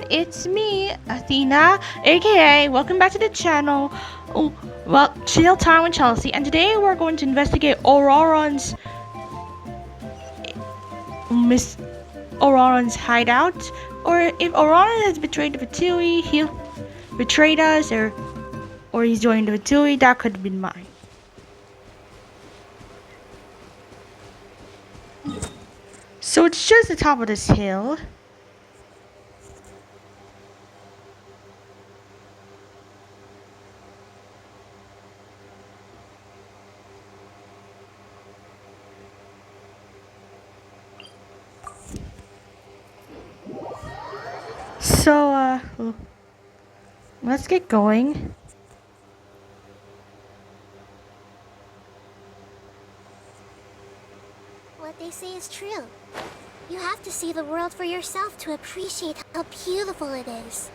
it's me, Athena, aka welcome back to the channel. Oh, well, chill time with Chelsea, and today we're going to investigate Miss Auroran's hideout, or if Auroran has betrayed the Fatui, he betrayed us, or he's joined the Fatui. That could have been mine. So it's just the top of this hill. So, let's get going. What they say is true. You have to see the world for yourself to appreciate how beautiful it is.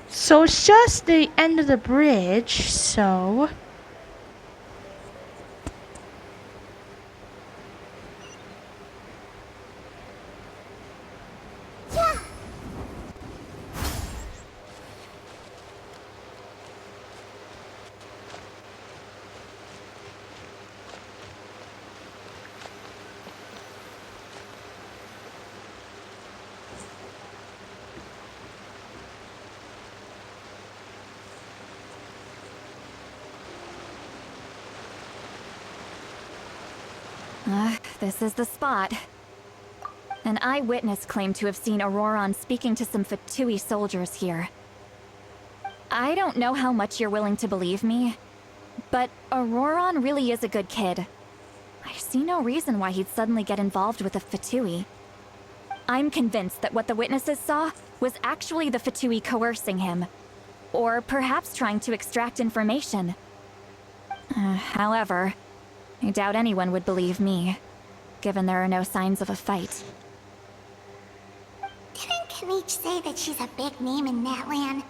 So it's just the end of the bridge, so... Yeah! This is the spot. An eyewitness claimed to have seen Auroran speaking to some Fatui soldiers here. I don't know how much you're willing to believe me, but Auroran really is a good kid. I see no reason why he'd suddenly get involved with the Fatui. I'm convinced that what the witnesses saw was actually the Fatui coercing him, or perhaps trying to extract information. However, I doubt anyone would believe me, given there are no signs of a fight. Didn't Kanich say that she's a big name in Natlan?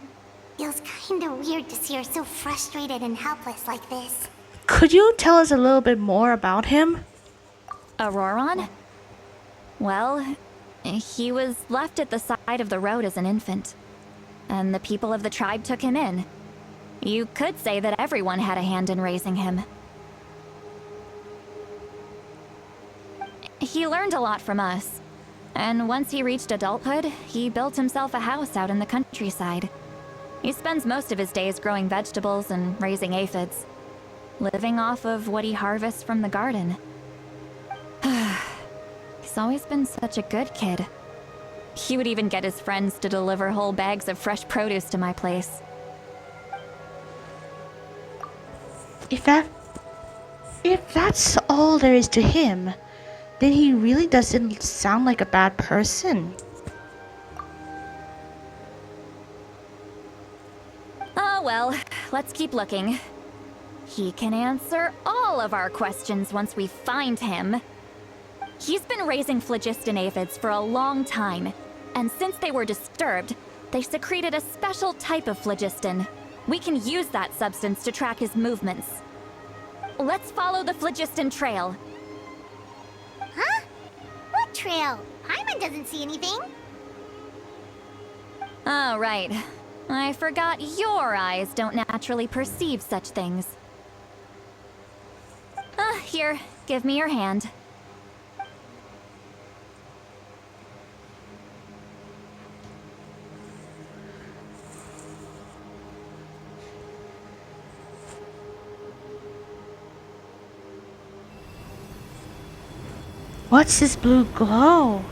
Feels kinda weird to see her so frustrated and helpless like this. Could you tell us a little bit more about him? Auroran? Well, he was left at the side of the road as an infant, and the people of the tribe took him in. You could say that everyone had a hand in raising him. He learned a lot from us, and once he reached adulthood, he built himself a house out in the countryside. He spends most of his days growing vegetables and raising aphids, living off of what he harvests from the garden. He's always been such a good kid. He would even get his friends to deliver whole bags of fresh produce to my place. If that's all there is to him, then he really doesn't sound like a bad person. Oh well, let's keep looking. He can answer all of our questions once we find him. He's been raising phlogiston aphids for a long time, and since they were disturbed, they secreted a special type of phlogiston. We can use that substance to track his movements. Let's follow the phlogiston trail. Huh? What trail? Paimon doesn't see anything. Oh, right. I forgot your eyes don't naturally perceive such things. Here, give me your hand. What's this blue glow?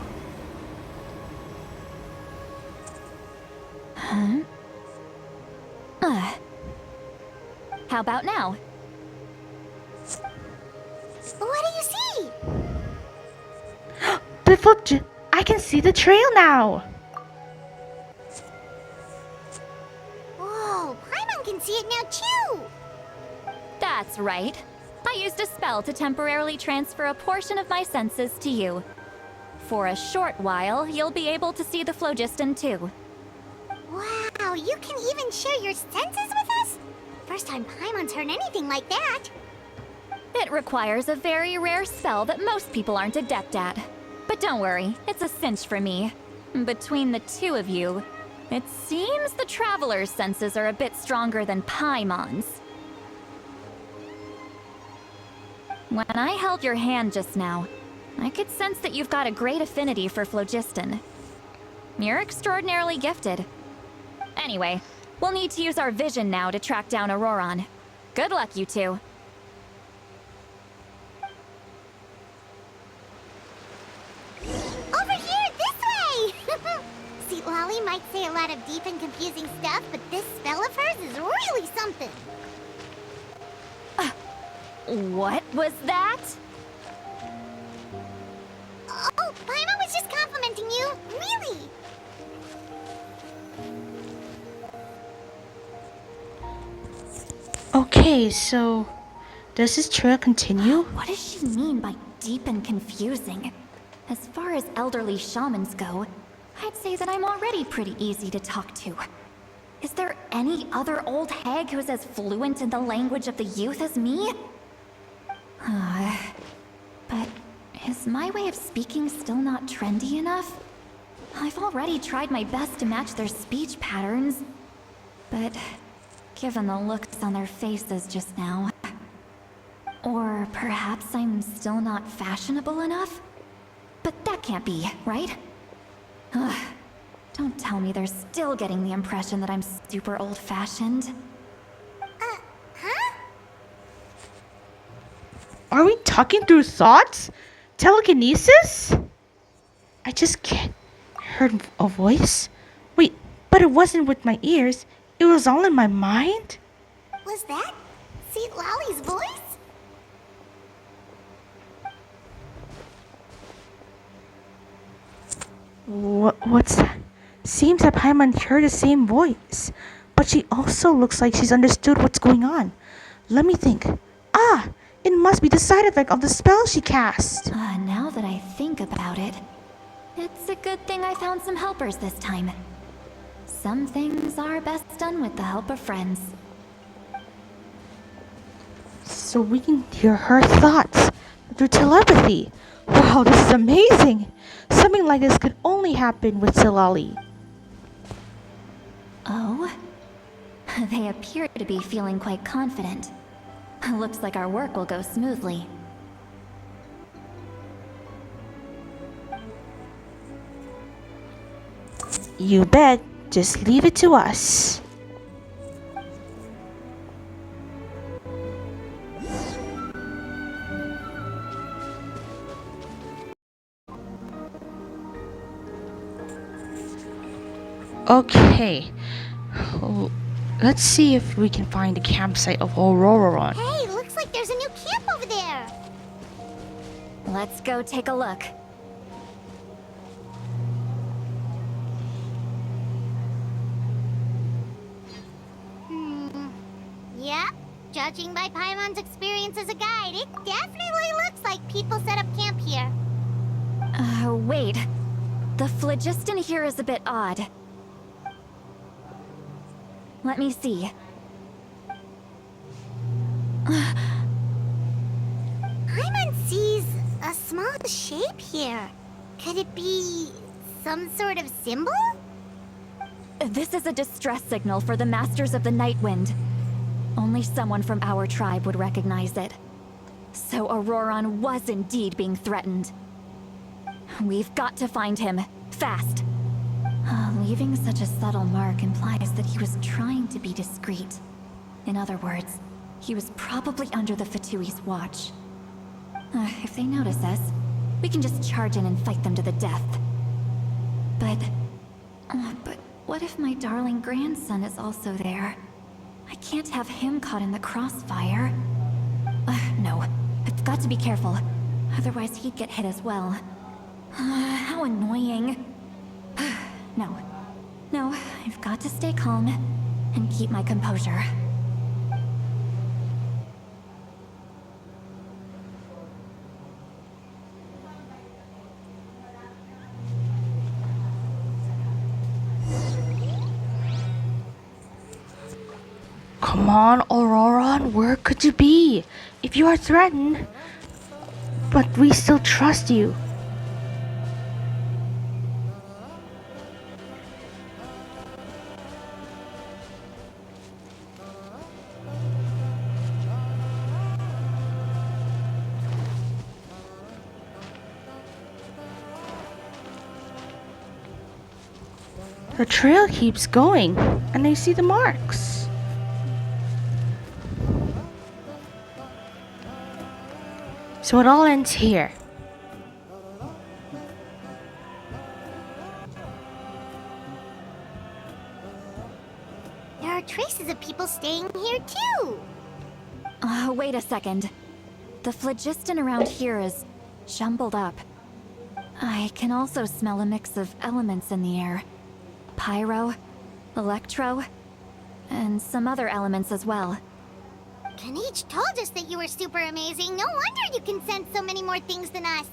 Huh? How about now? What do you see? I can see the trail now. Whoa, Paimon can see it now too! That's right. I used a spell to temporarily transfer a portion of my senses to you. For a short while, you'll be able to see the phlogiston too. Wow, you can even share your senses with us? First time Paimon's heard anything like that. It requires a very rare spell that most people aren't adept at. But don't worry, it's a cinch for me. Between the two of you, it seems the traveler's senses are a bit stronger than Paimon's. When I held your hand just now, I could sense that you've got a great affinity for phlogiston. You're extraordinarily gifted. Anyway, we'll need to use our vision now to track down Auroron. Good luck, you two. Over here, this way! See, Lolly might say a lot of deep and confusing stuff, but this spell of hers is really something. What was that? Oh, Paimon was just complimenting you. Really? Okay, so does this trail continue? What does she mean by deep and confusing? As far as elderly shamans go, I'd say that I'm already pretty easy to talk to. Is there any other old hag who's as fluent in the language of the youth as me? But is my way of speaking still not trendy enough? I've already tried my best to match their speech patterns, but given the looks on their faces just now... Or perhaps I'm still not fashionable enough? But that can't be, right? Ugh, don't tell me they're still getting the impression that I'm super old-fashioned. Huh? Are we talking through thoughts? Telekinesis? I just can't heard a voice. Wait, but it wasn't with my ears. It was all in my mind? Was that Seat Lolly's voice? What's that? Seems that Paimon heard the same voice, but she also looks like she's understood what's going on. Let me think. Ah! It must be the side effect of the spell she cast. Now that I think about it, it's a good thing I found some helpers this time. Some things are best done with the help of friends. So we can hear her thoughts through telepathy. Wow, this is amazing. Something like this could only happen with Silali. Oh? They appear to be feeling quite confident. Looks like our work will go smoothly. You bet. Just leave it to us. Okay. Let's see if we can find the campsite of Auroron. Hey, looks like there's a new camp over there. Let's go take a look. Yeah, judging by Paimon's experience as a guide, it definitely looks like people set up camp here. Wait. The phlogiston here is a bit odd. Let me see. Paimon sees a small shape here. Could it be some sort of symbol? This is a distress signal for the Masters of the Night Wind. Only someone from our tribe would recognize it. So Auroron was indeed being threatened. We've got to find him, fast. Leaving such a subtle mark implies that he was trying to be discreet. In other words, he was probably under the Fatui's watch. If they notice us, we can just charge in and fight them to the death. But what if my darling grandson is also there? I can't have him caught in the crossfire. No, I've got to be careful. Otherwise he'd get hit as well. How annoying. No, I've got to stay calm and keep my composure. Come on, Auroron, where could you be? If you are threatened, but we still trust you. The trail keeps going, and I see the marks. So it all ends here. There are traces of people staying here too. Wait a second. The phlogiston around here is jumbled up. I can also smell a mix of elements in the air. Pyro, electro, and some other elements as well. Kanich told us that you were super amazing. No wonder you can sense so many more things than us.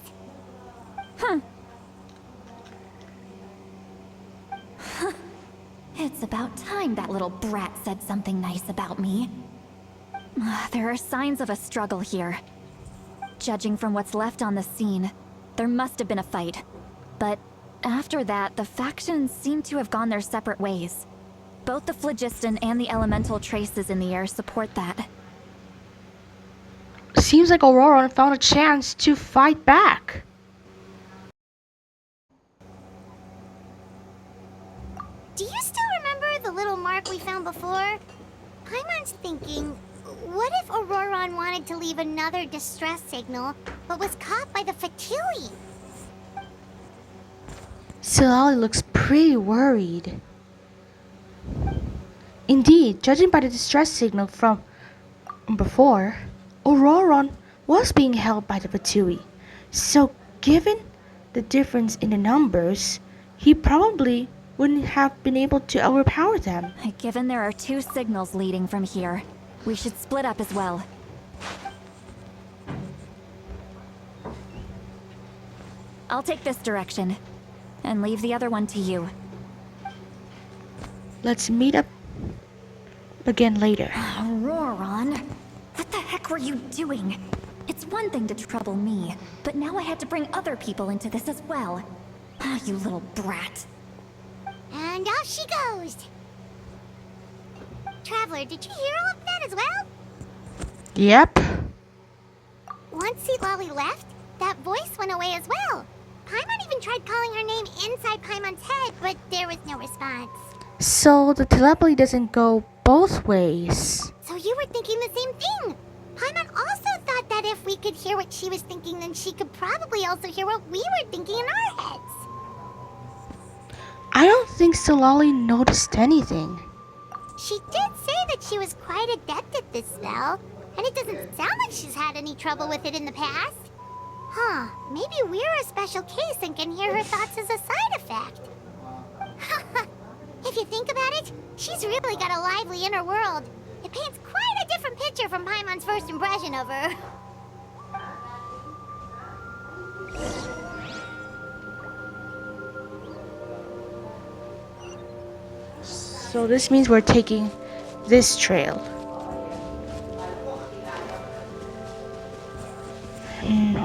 It's about time that little brat said something nice about me. There are signs of a struggle here. Judging from what's left on the scene, there must have been a fight. But after that, the factions seem to have gone their separate ways. Both the phlogiston and the elemental traces in the air support that. Seems like Aurora found a chance to fight back. Do you still remember the little mark we found before? Paimon's thinking, what if Auroron wanted to leave another distress signal, but was caught by the Fatui? Silali looks pretty worried. Indeed, judging by the distress signal from before, Auroron was being held by the Fatui. So given the difference in the numbers, he probably wouldn't have been able to overpower them. Given there are two signals leading from here, we should split up as well. I'll take this direction, and leave the other one to you. Let's meet up again later. Auroron, what the heck were you doing? It's one thing to trouble me, but now I had to bring other people into this as well. You little brat. And off she goes. Traveler, did you hear all of that as well? Yep. Once Silali left, that voice went away as well. Paimon even tried calling her name inside Paimon's head, but there was no response. So the telepathy doesn't go both ways. So you were thinking the same thing. Paimon also thought that if we could hear what she was thinking, then she could probably also hear what we were thinking in our heads. I don't think Silali noticed anything. She did say that she was quite adept at this spell, and it doesn't sound like she's had any trouble with it in the past. Huh, maybe we're a special case and can hear her thoughts as a side effect. If you think about it, she's really got a lively inner world. It paints quite a different picture from Paimon's first impression of her. So this means we're taking this trail.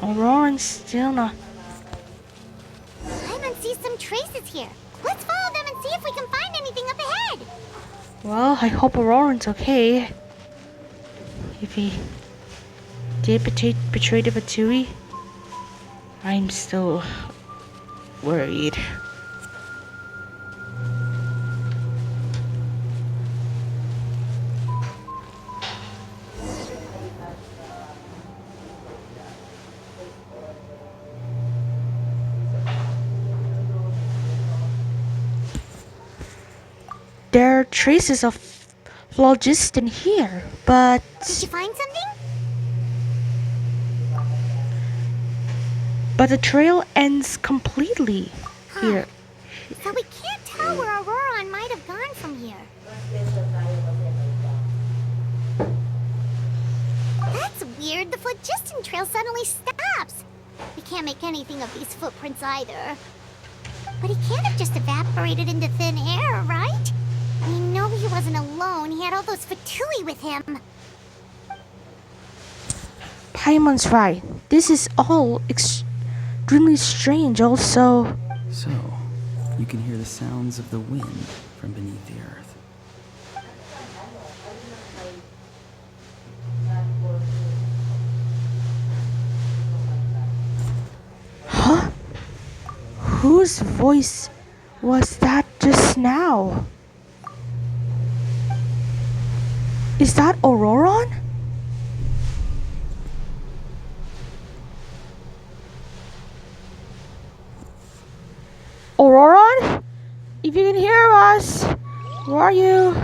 Aurora's still not. Paimon sees some traces here. Let's follow them and see if we can find anything up ahead. Well, I hope Auroran's okay. If he did betray the Fatui, I'm still worried. There are traces of phlogiston here, but Did you find something? the trail ends completely here. So we can't tell where Auroron might have gone from here. That's weird. The phlogiston trail suddenly stops. We can't make anything of these footprints either. But he can't have just evaporated into thin air, right? We know he wasn't alone. He had all those Fatui with him. Paimon's right. This is all extremely strange also. So, you can hear the sounds of the wind from beneath the earth. Huh? Whose voice was that just now. Is that Auroron? Auroron? If you can hear us, where are you?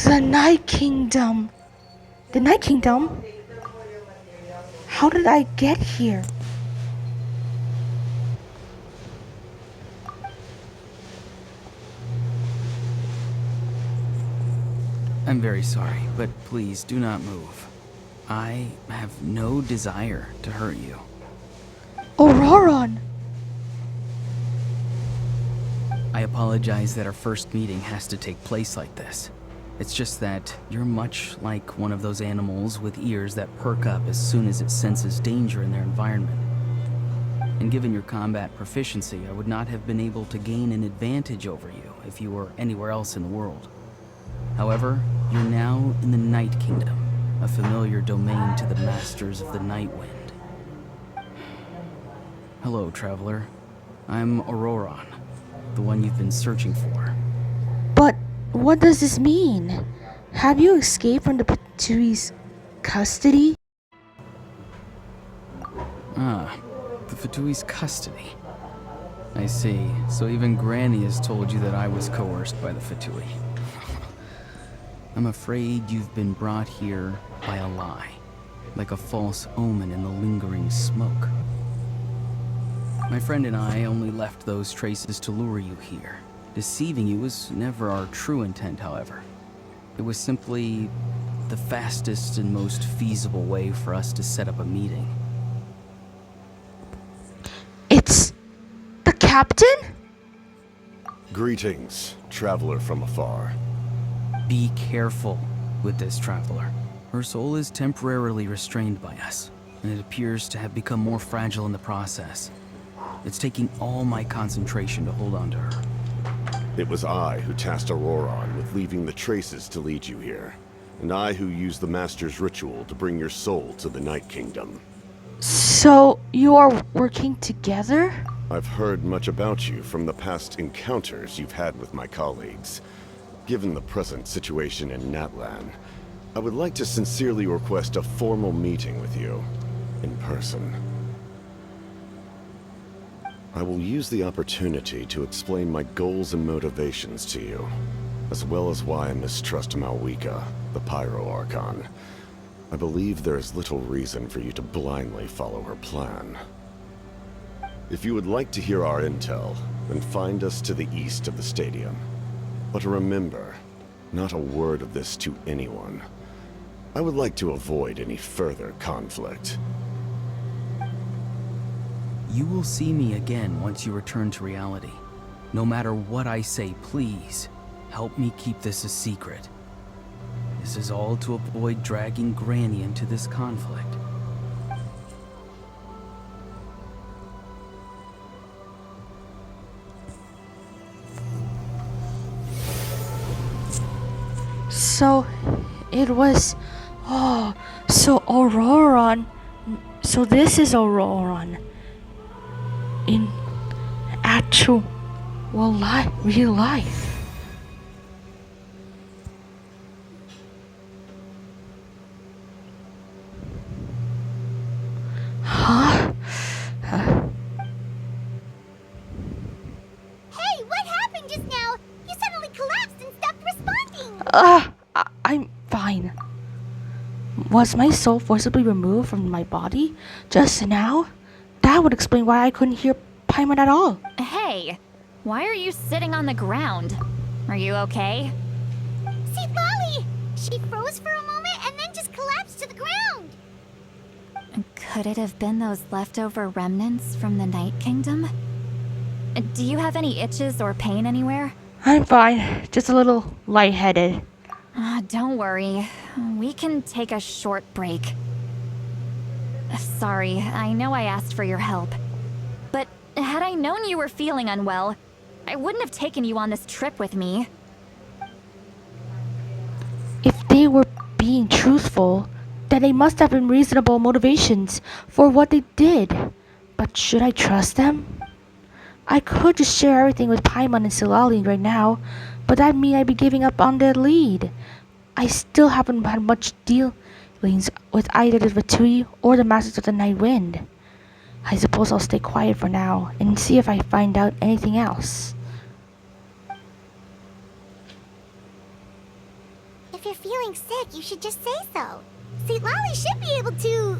The Night Kingdom. The Night Kingdom? How did I get here? I'm very sorry, but please do not move. I have no desire to hurt you. Auroron! I apologize that our first meeting has to take place like this. It's just that you're much like one of those animals with ears that perk up as soon as it senses danger in their environment. And given your combat proficiency, I would not have been able to gain an advantage over you if you were anywhere else in the world. However, you're now in the Night Kingdom, a familiar domain to the masters of the Night Wind. Hello, traveler. I'm Auroron, the one you've been searching for. But what does this mean? Have you escaped from the Patui's custody? Ah, the Fatui's custody. I see. So even Granny has told you that I was coerced by the Fatui. I'm afraid you've been brought here by a lie, like a false omen in the lingering smoke. My friend and I only left those traces to lure you here. Deceiving you was never our true intent, however. It was simply the fastest and most feasible way for us to set up a meeting. It's the captain? Greetings, traveler from afar. Be careful with this traveler. Her soul is temporarily restrained by us, and it appears to have become more fragile in the process. It's taking all my concentration to hold on to her. It was I who tasked Auroron with leaving the traces to lead you here, and I who used the Master's ritual to bring your soul to the Night Kingdom. So you are working together? I've heard much about you from the past encounters you've had with my colleagues. Given the present situation in Natlan, I would like to sincerely request a formal meeting with you, in person. I will use the opportunity to explain my goals and motivations to you, as well as why I mistrust Malwika, the Pyro Archon. I believe there is little reason for you to blindly follow her plan. If you would like to hear our intel, then find us to the east of the stadium. But remember, not a word of this to anyone. I would like to avoid any further conflict. You will see me again once you return to reality. No matter what I say, please, help me keep this a secret. This is all to avoid dragging Granny into this conflict. So it was... Oh, so Auroron... So this is Auroron. In actual real life. Huh? Hey, what happened just now? You suddenly collapsed and stopped responding. I'm fine. Was my soul forcibly removed from my body just now? That would explain why I couldn't hear Paimon at all. Hey, why are you sitting on the ground? Are you okay? See, Lolly! She froze for a moment and then just collapsed to the ground. Could it have been those leftover remnants from the Night Kingdom? Do you have any itches or pain anywhere? I'm fine, just a little lightheaded. Don't worry. We can take a short break. Sorry, I know I asked for your help. But Had I known you were feeling unwell, I wouldn't have taken you on this trip with me. If they were being truthful, then they must have been reasonable motivations for what they did. But should I trust them? I could just share everything with Paimon and Silali right now, but that'd mean I'd be giving up on the lead. I still haven't had much dealings with either the Vatui or the Masters of the Night Wind. I suppose I'll stay quiet for now and see if I find out anything else. If you're feeling sick, you should just say so. See, Lolly should be able to,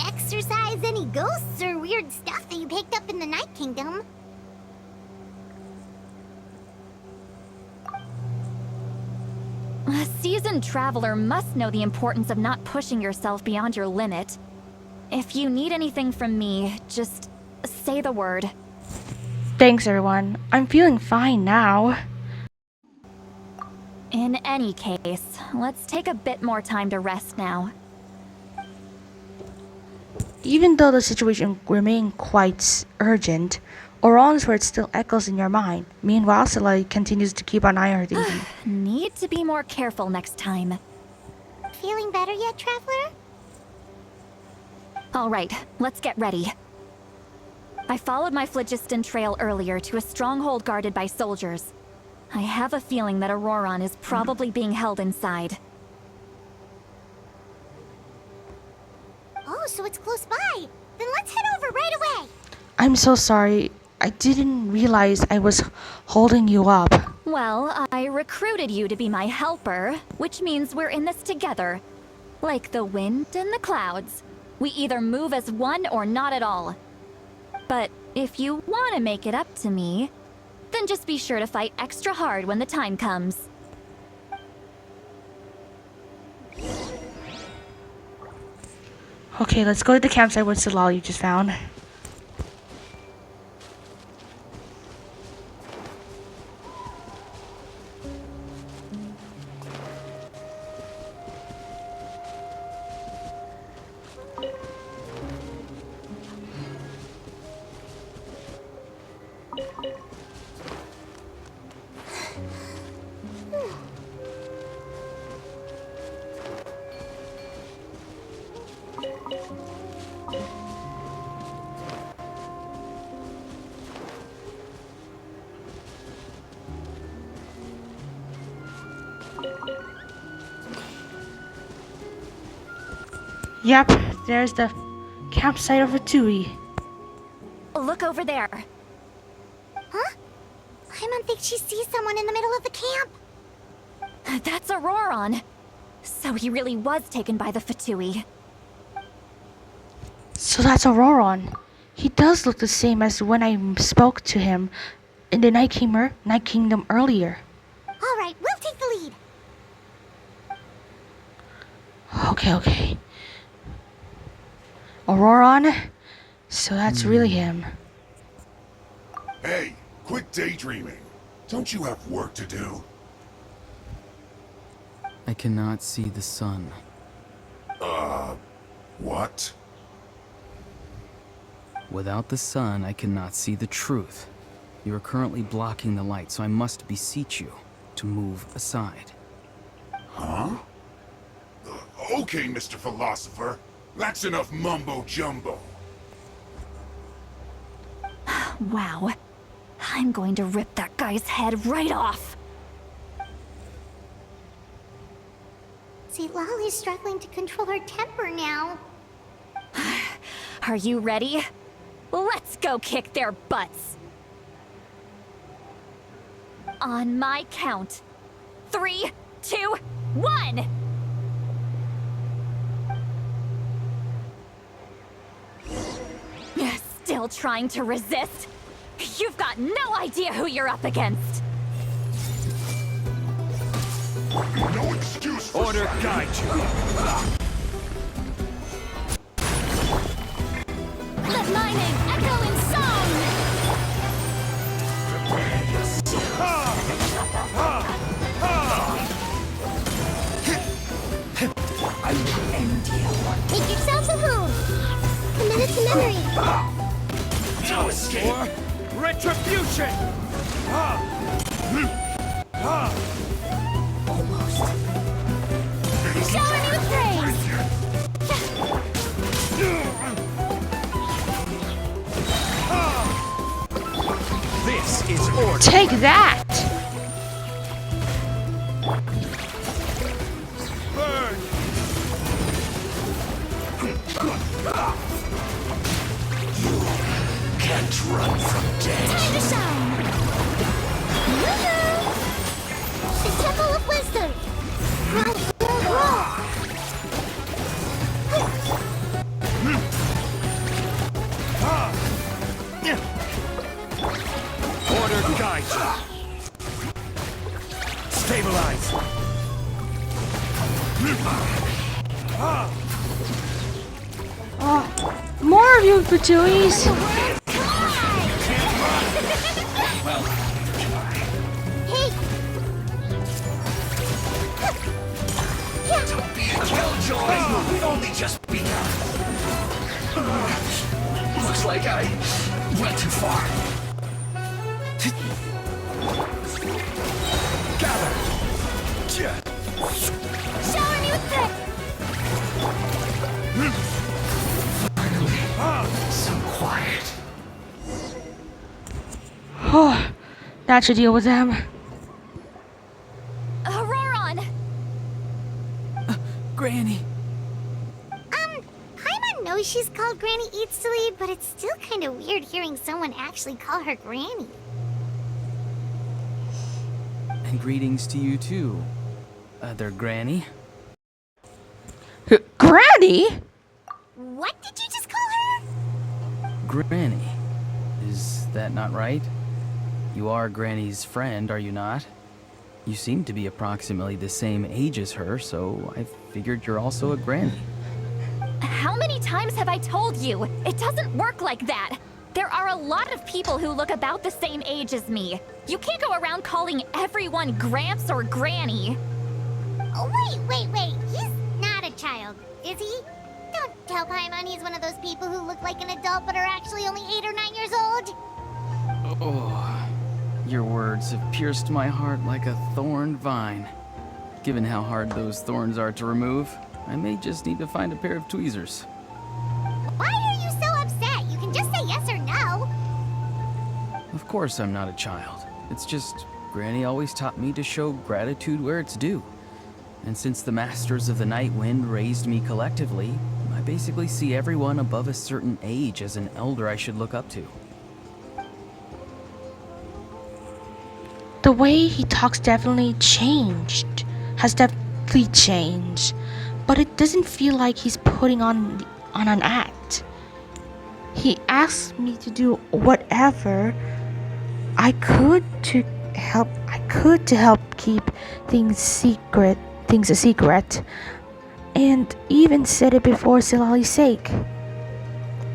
exorcise any ghosts or weird stuff that you picked up in the Night Kingdom. A seasoned traveler must know the importance of not pushing yourself beyond your limit. If you need anything from me, just say the word. Thanks everyone, I'm feeling fine now. In any case, let's take a bit more time to rest now. Even though the situation remained quite urgent, Oron's word still echoes in your mind. Meanwhile, Silali continues to keep an eye on her baby. Need to be more careful next time. Feeling better yet, Traveler? Alright, let's get ready. I followed my phlogiston trail earlier to a stronghold guarded by soldiers. I have a feeling that Auroron is probably being held inside. Oh, so it's close by. Then let's head over right away. I'm so sorry. I didn't realize I was holding you up. Well, I recruited you to be my helper, which means we're in this together. Like the wind and the clouds. We either move as one or not at all. But if you want to make it up to me, then just be sure to fight extra hard when the time comes. Okay, let's go to the campsite with Silali you just found. Yep, there's the campsite of Vatui. Look over there. Huh? Paimon thinks she sees someone in the middle of the camp. That's Auroron. So he really was taken by the Fatui. So that's Auroron. He does look the same as when I spoke to him in the Night Kingdom earlier. All right, we'll take the lead. Okay. Auroron? So that's really him. Hey, quit daydreaming. Don't you have work to do? I cannot see the sun. What? Without the sun, I cannot see the truth. You are currently blocking the light, so I must beseech you to move aside. Huh? Okay, Mr. Philosopher. That's enough mumbo-jumbo. Wow. I'm going to rip that guy's head right off. See, Lolly's struggling to control her temper now. Are you ready? Let's go kick their butts. On my count. 3, 2, 1! Still trying to resist? You've got no idea who you're up against. No excuse for Order guide you. Let my name echo in song! I will end you. Make yourselves at home. Commit it to memory. No escape! Or retribution! Shower me with praise! This is order! Take that! Burn! Can't run from death! Time to shine! Woohoo! The Temple of Wisdom! Roll, roll, roll! Order guide you! Stabilize! More of you, Patuis! Hey! Don't be a killjoy! We've only just begun! Looks like I went too far. Gather! Shower me with praise! So quiet. Oh, that should deal with them. Auroron! Granny! Paimon knows she's called Granny Eatsley, but it's still kind of weird hearing someone actually call her Granny. And greetings to you too, other Granny. Granny? What did you just call her? Granny. Is that not right? You are Granny's friend, are you not? You seem to be approximately the same age as her, so I figured you're also a Granny. How many times have I told you? It doesn't work like that. There are a lot of people who look about the same age as me. You can't go around calling everyone Gramps or Granny. Oh, wait. He's not a child, is he? Don't tell Paimon he's one of those people who look like an adult but are actually only 8 or 9 years old. Oh, your words have pierced my heart like a thorned vine. Given how hard those thorns are to remove, I may just need to find a pair of tweezers. Why are you so upset? You can just say yes or no. Of course I'm not a child. It's just, Granny always taught me to show gratitude where it's due. And since the Masters of the Night Wind raised me collectively, I basically see everyone above a certain age as an elder I should look up to. The way he talks definitely changed. Has definitely changed. But it doesn't feel like he's putting on an act. He asked me to do whatever I could to help keep things a secret, and even said it before Silali's sake.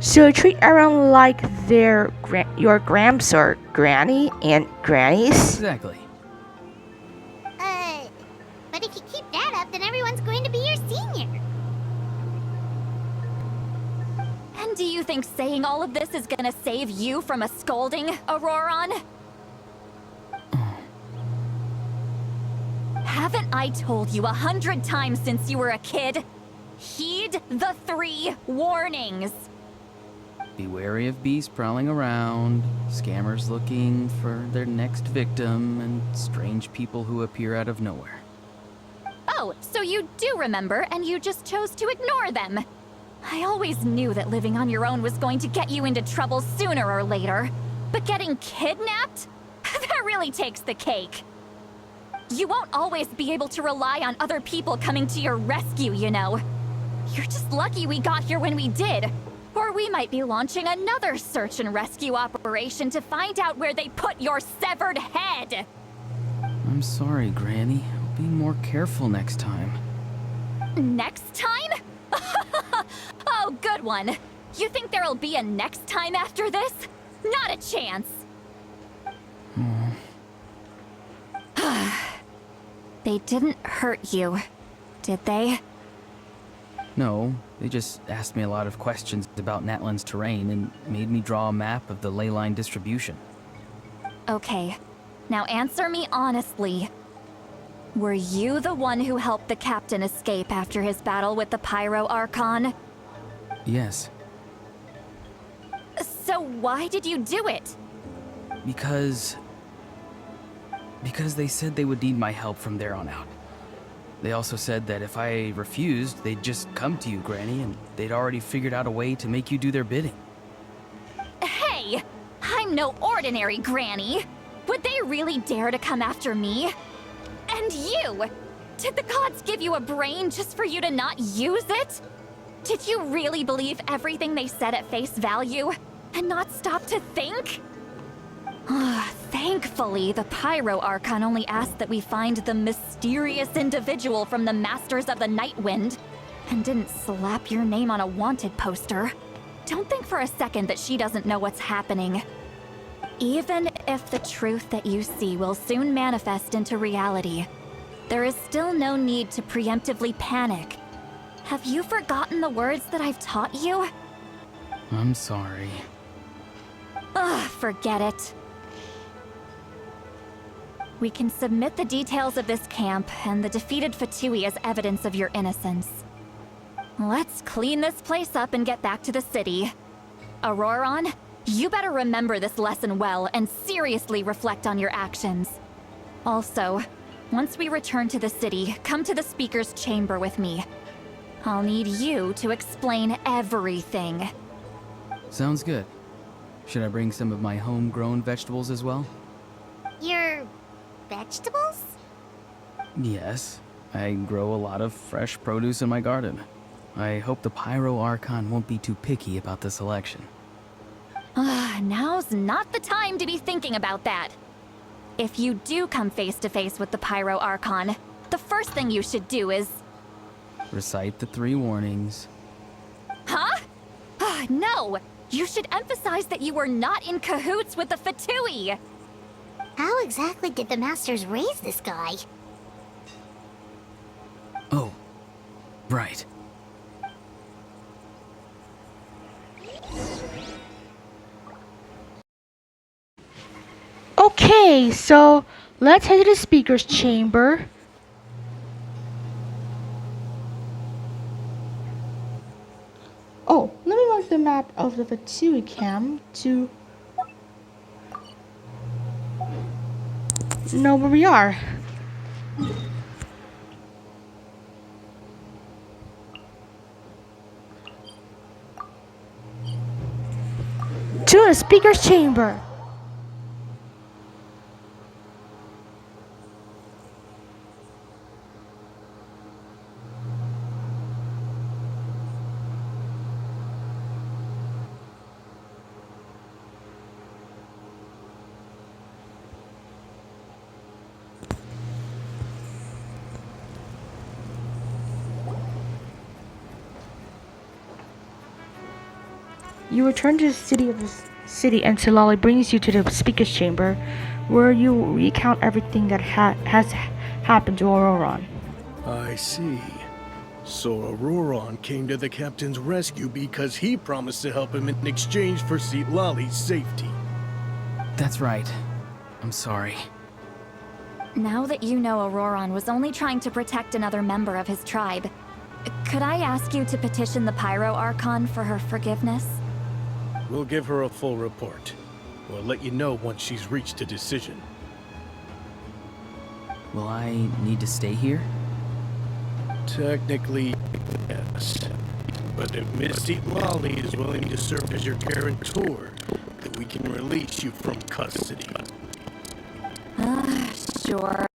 So treat everyone like they're your Gramps or Granny and Grannies. Exactly. But if you keep that up, then everyone's going to be your senior. And do you think saying all of this is gonna save you from a scolding, Auroron? Haven't I told you 100 times since you were a kid? Heed the 3 warnings. Be wary of beasts prowling around, scammers looking for their next victim, and strange people who appear out of nowhere. Oh, so you do remember, and you just chose to ignore them. I always knew that living on your own was going to get you into trouble sooner or later. But getting kidnapped? That really takes the cake. You won't always be able to rely on other people coming to your rescue, you know. You're just lucky we got here when we did. Or we might be launching another search and rescue operation to find out where they put your severed head. I'm sorry, Granny. I'll be more careful next time. Next time? Oh, good one. You think there'll be a next time after this? Not a chance. They didn't hurt you, did they? No, they just asked me a lot of questions about Natlan's terrain and made me draw a map of the ley line distribution. Okay, now answer me honestly. Were you the one who helped the captain escape after his battle with the Pyro Archon? Yes, So why did you do it? because they said they would need my help from there on out. They also said that if I refused, they'd just come to you, Granny, and they'd already figured out a way to make you do their bidding. Hey, I'm no ordinary granny. Would they really dare to come after me? And you! Did the gods give you a brain just for you to not use it? Did you really believe everything they said at face value and not stop to think? Thankfully, the Pyro Archon only asked that we find the mysterious individual from the Masters of the Night Wind and didn't slap your name on a wanted poster. Don't think for a second that she doesn't know what's happening. Even if the truth that you see will soon manifest into reality, there is still no need to preemptively panic. Have you forgotten the words that I've taught you? I'm sorry. Forget it. We can submit the details of this camp and the defeated Fatui as evidence of your innocence. Let's clean this place up and get back to the city. Auroron, you better remember this lesson well and seriously reflect on your actions. Also, once we return to the city, come to the speaker's chamber with me. I'll need you to explain everything. Sounds good. Should I bring some of my homegrown vegetables as well? Your vegetables? Yes, I grow a lot of fresh produce in my garden. I hope the Pyro Archon won't be too picky about the selection. Now's not the time to be thinking about that. If you do come face to face with the Pyro Archon, the first thing you should do is... Recite the 3 warnings. Huh? No! You should emphasize that you were not in cahoots with the Fatui! How exactly did the Masters raise this guy? Oh, right. Okay, so let's head to the speaker's chamber. Oh, let me mark the map of the Fatui camp to know where we are. To the speaker's chamber. You return to the city and Silali brings you to the speaker's chamber, where you recount everything that has happened to Auroron. I see. So Auroron came to the captain's rescue because he promised to help him in exchange for Lali's safety. That's right. I'm sorry. Now that you know Auroron was only trying to protect another member of his tribe, could I ask you to petition the Pyro Archon for her forgiveness? We'll give her a full report. We'll let you know once she's reached a decision. Will I need to stay here? Technically, yes. But if Miss Lali is willing to serve as your guarantor, then we can release you from custody. Sure.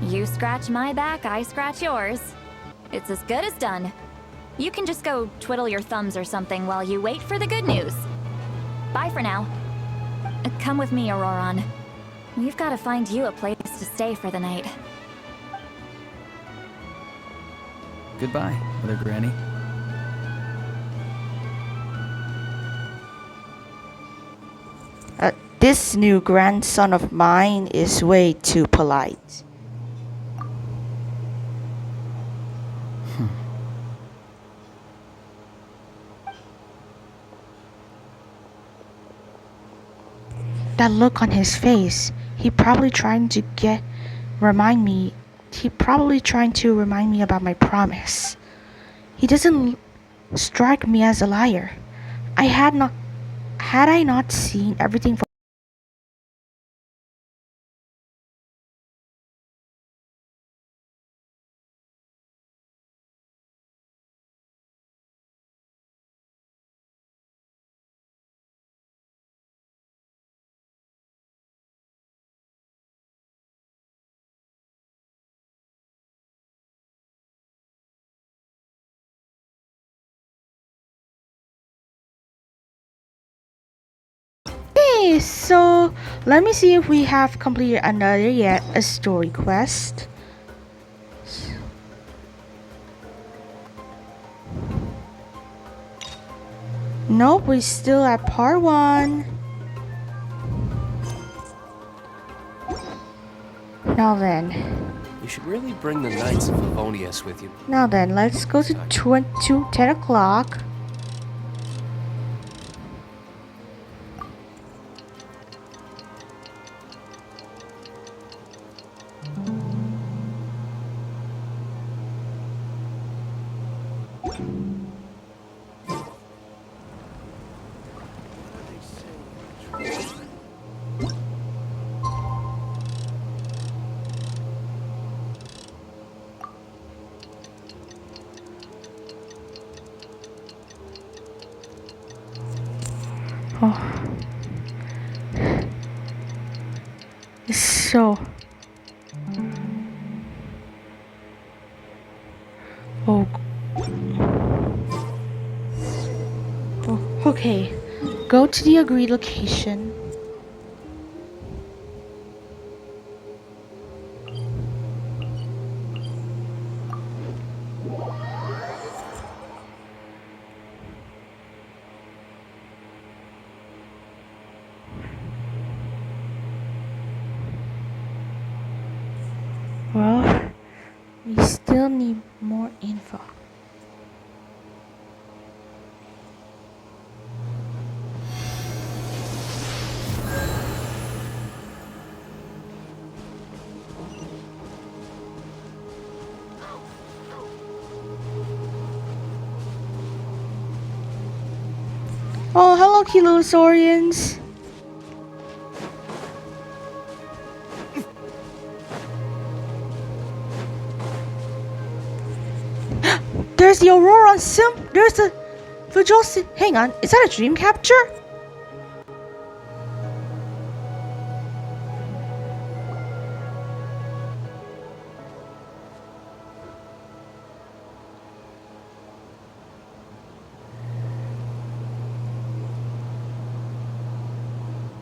You scratch my back, I scratch yours. It's as good as done. You can just go twiddle your thumbs or something while you wait for the good news. Bye for now. Come with me, Auroron. We've got to find you a place to stay for the night. Goodbye, Mother Granny. This new grandson of mine is way too polite. That look on his face, he probably trying to remind me about my promise. He doesn't strike me as a liar. Had I not seen everything for Okay, so let me see if we have completed another yet a story quest. Nope, we're still at part 1. Now then. You should really bring the Knights of Favonius with you. Now then, let's go to 10 o'clock. Oh. So. Oh. Oh. Okay. Go to the agreed location. Well, we still need more info. Oh, hello, Kilosaurians. There's the Aurora Sim. There's the Fujosi. Hang on, is that a dream capture?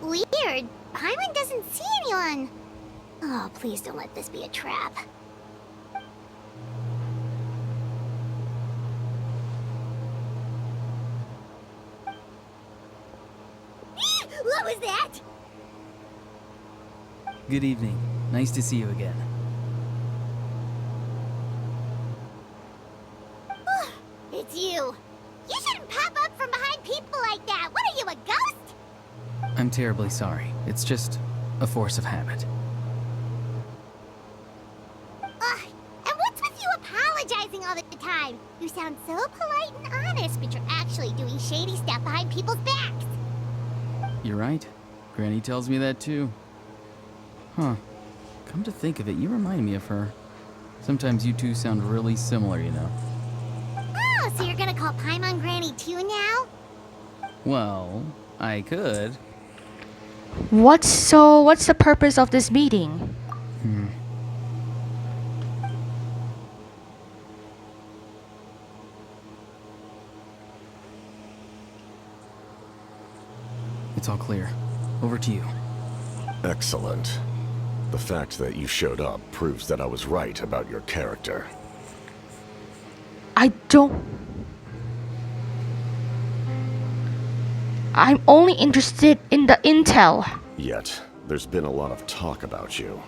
Weird. Paimon doesn't see anyone. Oh, please don't let this be a trap. What was that? Good evening. Nice to see you again. It's you. You shouldn't pop up from behind people like that. What are you, a ghost? I'm terribly sorry. It's just a force of habit. And what's with you apologizing all the time? You sound so polite and honest, but you're actually doing shady stuff behind people's backs. You're right. Granny tells me that too. Huh. Come to think of it, you remind me of her. Sometimes you two sound really similar, you know. Oh, so you're gonna call Paimon Granny too now? Well, I could. What's the purpose of this meeting? It's all clear. Over to you. Excellent. The fact that you showed up proves that I was right about your character. I don't... I'm only interested in the intel. Yet, there's been a lot of talk about you.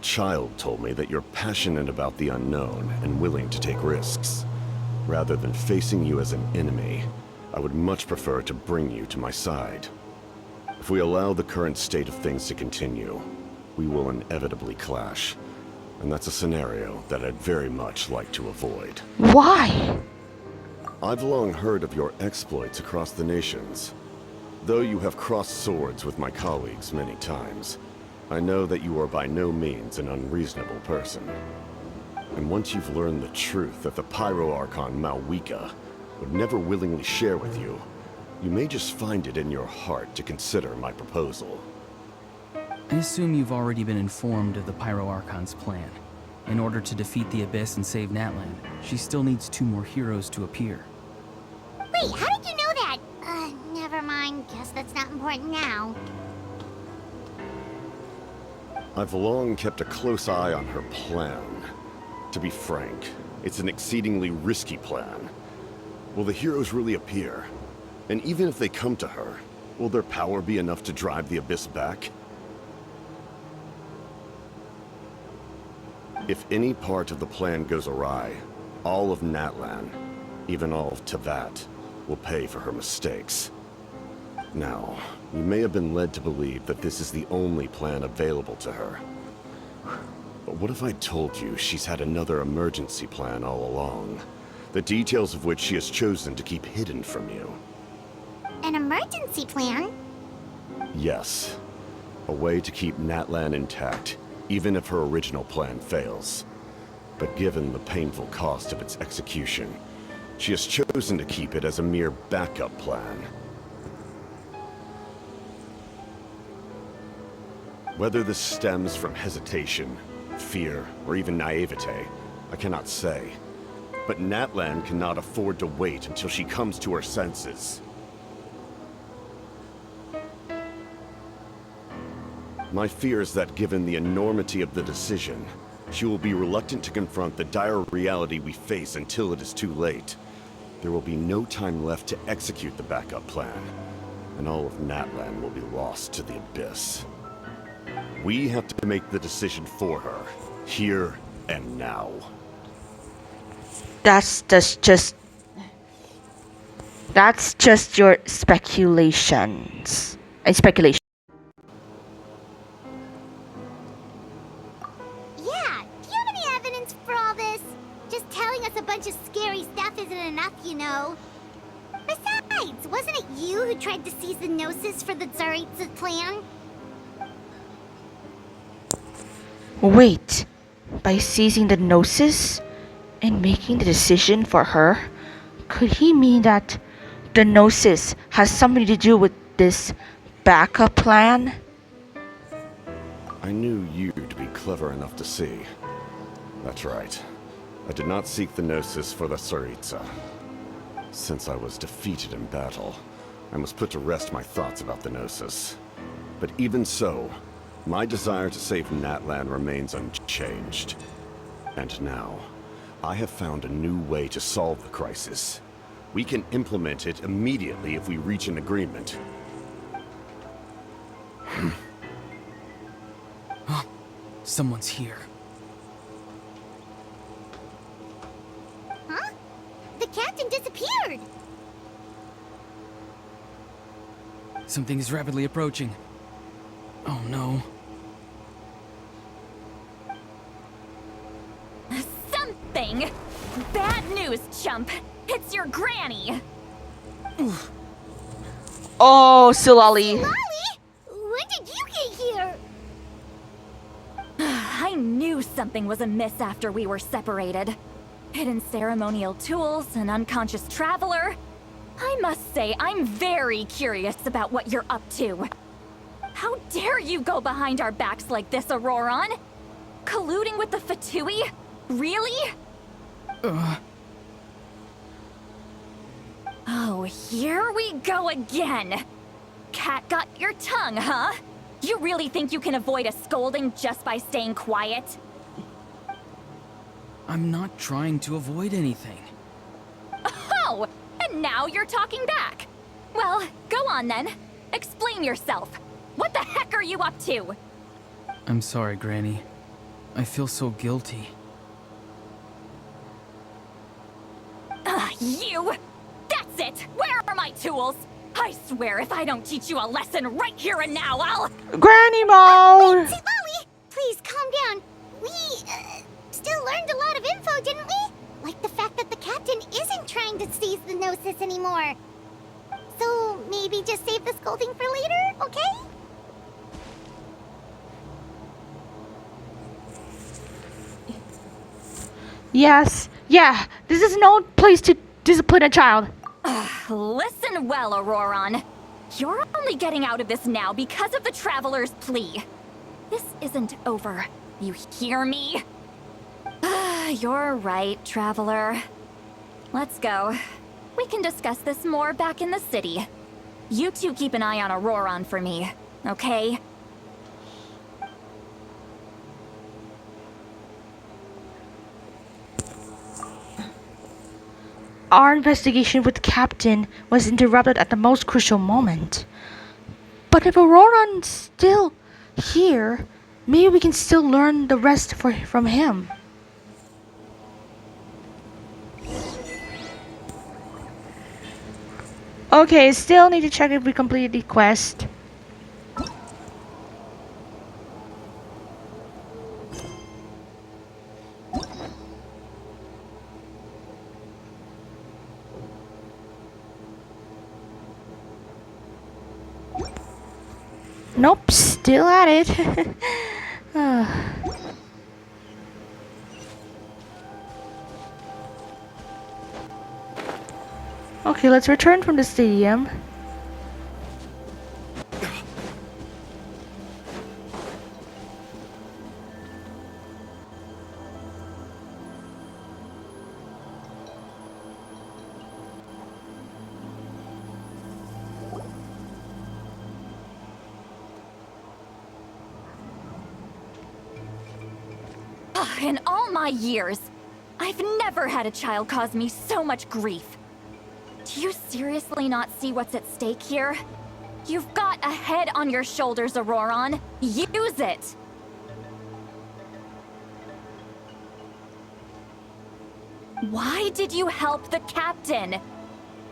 Child told me that you're passionate about the unknown and willing to take risks. Rather than facing you as an enemy, I would much prefer to bring you to my side. If we allow the current state of things to continue, we will inevitably clash. And that's a scenario that I'd very much like to avoid. Why? I've long heard of your exploits across the nations. Though you have crossed swords with my colleagues many times, I know that you are by no means an unreasonable person. And once you've learned the truth that the Pyro Archon Malwika would never willingly share with you, you may just find it in your heart to consider my proposal. I assume you've already been informed of the Pyro Archon's plan. In order to defeat the Abyss and save Natlan, she still needs 2 more heroes to appear. Wait, how did you know that? Never mind. Guess that's not important now. I've long kept a close eye on her plan. To be frank, it's an exceedingly risky plan. Will the heroes really appear? And even if they come to her, will their power be enough to drive the Abyss back? If any part of the plan goes awry, all of Natlan, even all of Tevat, will pay for her mistakes. Now, you may have been led to believe that this is the only plan available to her. But what if I told you she's had another emergency plan all along, the details of which she has chosen to keep hidden from you? An emergency plan? Yes. A way to keep Natlan intact, even if her original plan fails. But given the painful cost of its execution, she has chosen to keep it as a mere backup plan. Whether this stems from hesitation, fear, or even naivete, I cannot say. But Natlan cannot afford to wait until she comes to her senses. My fear is that given the enormity of the decision, she will be reluctant to confront the dire reality we face until it is too late. There will be no time left to execute the backup plan, and all of Natlan will be lost to the Abyss. We have to make the decision for her, here and now. That's just your speculations. Speculation. Yeah, do you have any evidence for all this? Just telling us a bunch of scary stuff isn't enough, you know. Besides, wasn't it you who tried to seize the Gnosis for the Tsaritsa plan? Wait, by seizing the Gnosis and making the decision for her, could he mean that the Gnosis has something to do with this backup plan? I knew you to be clever enough to see. That's right. I did not seek the Gnosis for the Tsaritsa. Since I was defeated in battle, I must put to rest my thoughts about the Gnosis. But even so, my desire to save Natlan remains unchanged. And now, I have found a new way to solve the crisis. We can implement it immediately if we reach an agreement. Someone's here. Huh? The captain disappeared! Something is rapidly approaching. Oh no. Something? Bad news, chump. It's your granny. Oh, Sulali. Lolly? When did you get here? I knew something was amiss after we were separated. Hidden ceremonial tools, an unconscious traveler. I must say, I'm very curious about what you're up to. How dare you go behind our backs like this, Auroron? Colluding with the Fatui? Really? Oh, here we go again. cat got your tongue, huh? You really think you can avoid a scolding just by staying quiet? I'm not trying to avoid anything. Oh, and now you're talking back. Well, go on then. Explain yourself. What the heck are you up to? I'm sorry, Granny. I feel so guilty. You! That's it! Where are my tools? I swear if I don't teach you a lesson right here and now, I'll... Granny mode! St. Lolly, please calm down. We, still learned a lot of info, didn't we? Like the fact that the captain isn't trying to seize the Gnosis anymore. So maybe just save the scolding for later, okay? Yes. Yeah. This is no place to discipline a child. Listen well, Auroron. You're only getting out of this now because of the Traveler's plea. This isn't over. You hear me? You're right, Traveler. Let's go. We can discuss this more back in the city. You two keep an eye on Auroron for me, okay? Our investigation with the captain was interrupted at the most crucial moment. But if Auroron's still here, maybe we can still learn the rest from him. Okay, still need to check if we completed the quest. Nope, still at it. Okay, let's return from the stadium. In all my years, I've never had a child cause me so much grief. Do you seriously not see what's at stake here? You've got a head on your shoulders, Auroron. Use it! Why did you help the captain?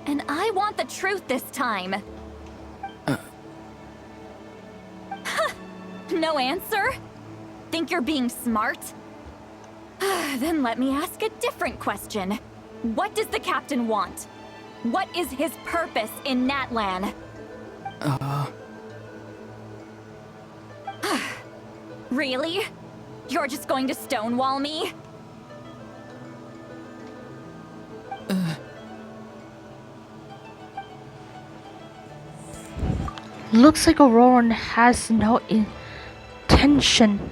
And I want the truth this time. No answer? Think you're being smart? Then let me ask a different question. What does the captain want? What is his purpose in Natlan? Really? You're just going to stonewall me? Looks like Auroron has no intention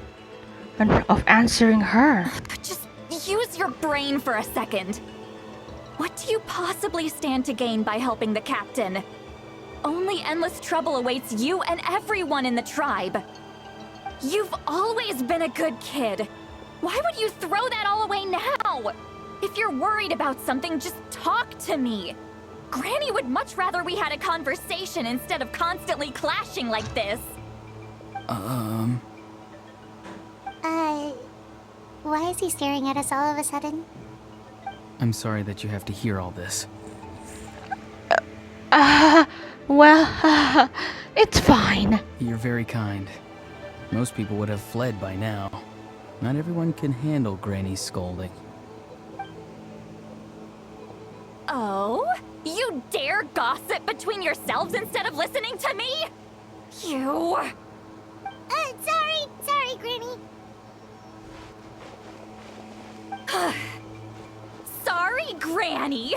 of answering her. Just use your brain for a second. What do you possibly stand to gain by helping the captain? Only endless trouble awaits you and everyone in the tribe. You've always been a good kid. Why would you throw that all away now? If you're worried about something, just talk to me. Granny would much rather we had a conversation instead of constantly clashing like this. Why is he staring at us all of a sudden? I'm sorry that you have to hear all this. Well, it's fine. You're very kind. Most people would have fled by now. Not everyone can handle Granny's scolding. Oh? You dare gossip between yourselves instead of listening to me? You... Sorry, Granny. Sorry, Granny.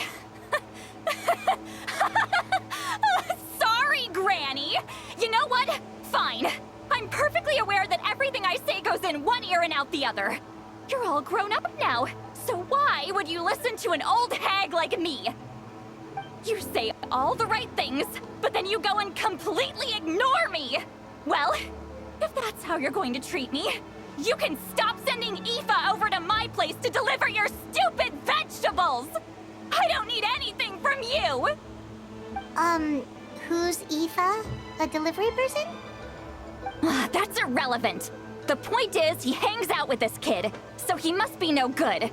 Sorry, Granny. You know what? Fine. I'm perfectly aware that everything I say goes in one ear and out the other. You're all grown up now, so why would you listen to an old hag like me? You say all the right things, but then you go and completely ignore me! Well, if that's how you're going to treat me, you can stop sending Aoife over to my place to deliver your stupid vegetables! I don't need anything from you! Who's Aoife? A delivery person? That's irrelevant. The point is, he hangs out with this kid, so he must be no good.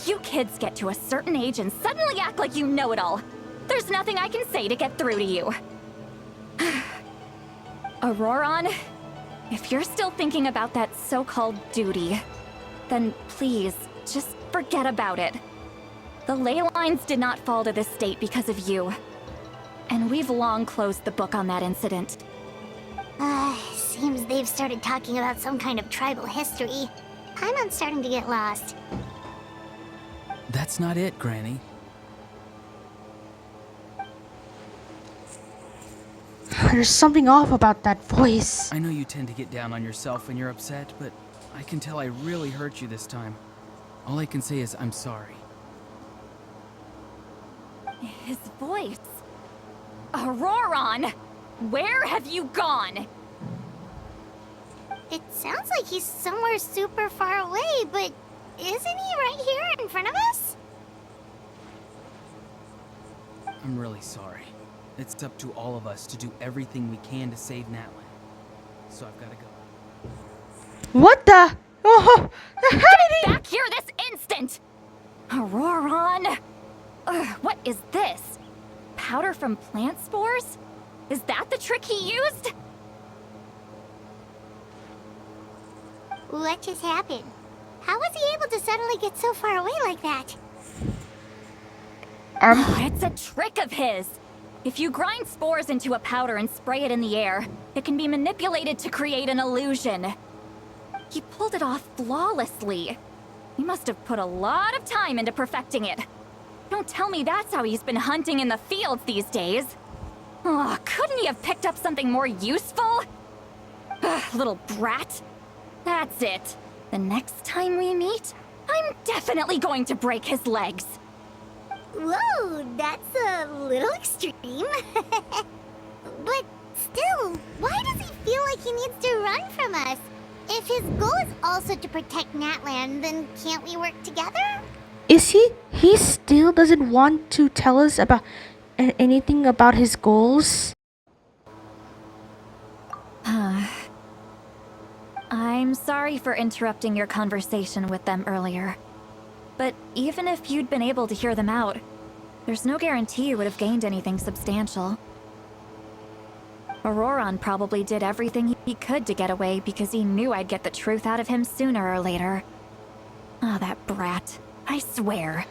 You kids get to a certain age and suddenly act like you know it all. There's nothing I can say to get through to you. Auroron, if you're still thinking about that so-called duty, then please, just forget about it. The ley lines did not fall to this state because of you. And we've long closed the book on that incident. Seems they've started talking about some kind of tribal history. I'm starting to get lost. That's not it, Granny. There's something off about that voice. I know you tend to get down on yourself when you're upset, but I can tell I really hurt you this time. All I can say is I'm sorry. His voice. Auroron! Where have you gone? It sounds like he's somewhere super far away, but isn't he right here in front of us? I'm really sorry. It's up to all of us to do everything we can to save Natlan. So I've got to go. What the? Oh, how did he? Back here this instant! Auroron! What is this? Powder from plant spores? Is that the trick he used? What just happened? How was he able to suddenly get so far away like that? It's a trick of his. If you grind spores into a powder and spray it in the air, it can be manipulated to create an illusion. He pulled it off flawlessly. He must have put a lot of time into perfecting it. Don't tell me that's how he's been hunting in the fields these days. Oh, couldn't he have picked up something more useful? Little brat. That's it. The next time we meet, I'm definitely going to break his legs. Whoa, that's a little extreme. But still, why does he feel like he needs to run from us? If his goal is also to protect Natlan, then can't we work together? Is he? He still doesn't want to tell us about anything about his goals? I'm sorry for interrupting your conversation with them earlier. But even if you'd been able to hear them out, there's no guarantee you would have gained anything substantial. Auroron probably did everything he could to get away because he knew I'd get the truth out of him sooner or later. Oh, that brat. I swear.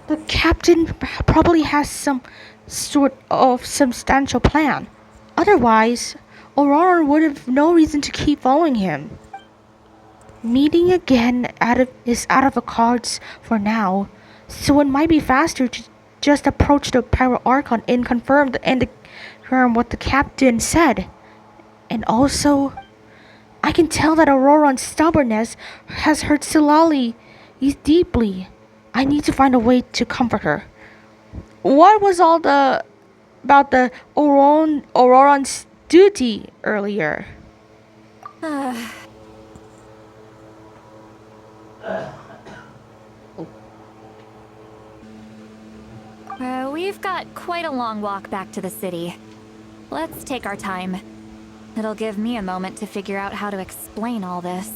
The captain probably has some sort of substantial plan. Otherwise, Aurora would have no reason to keep following him. Meeting again is out of the cards for now, so it might be faster to just approach the Pyro Archon and confirm what the captain said. And also, I can tell that Auroron's stubbornness has hurt Silali deeply. I need to find a way to comfort her. What was all about the Auroron's duty earlier? We've got quite a long walk back to the city. Let's take our time. It'll give me a moment to figure out how to explain all this.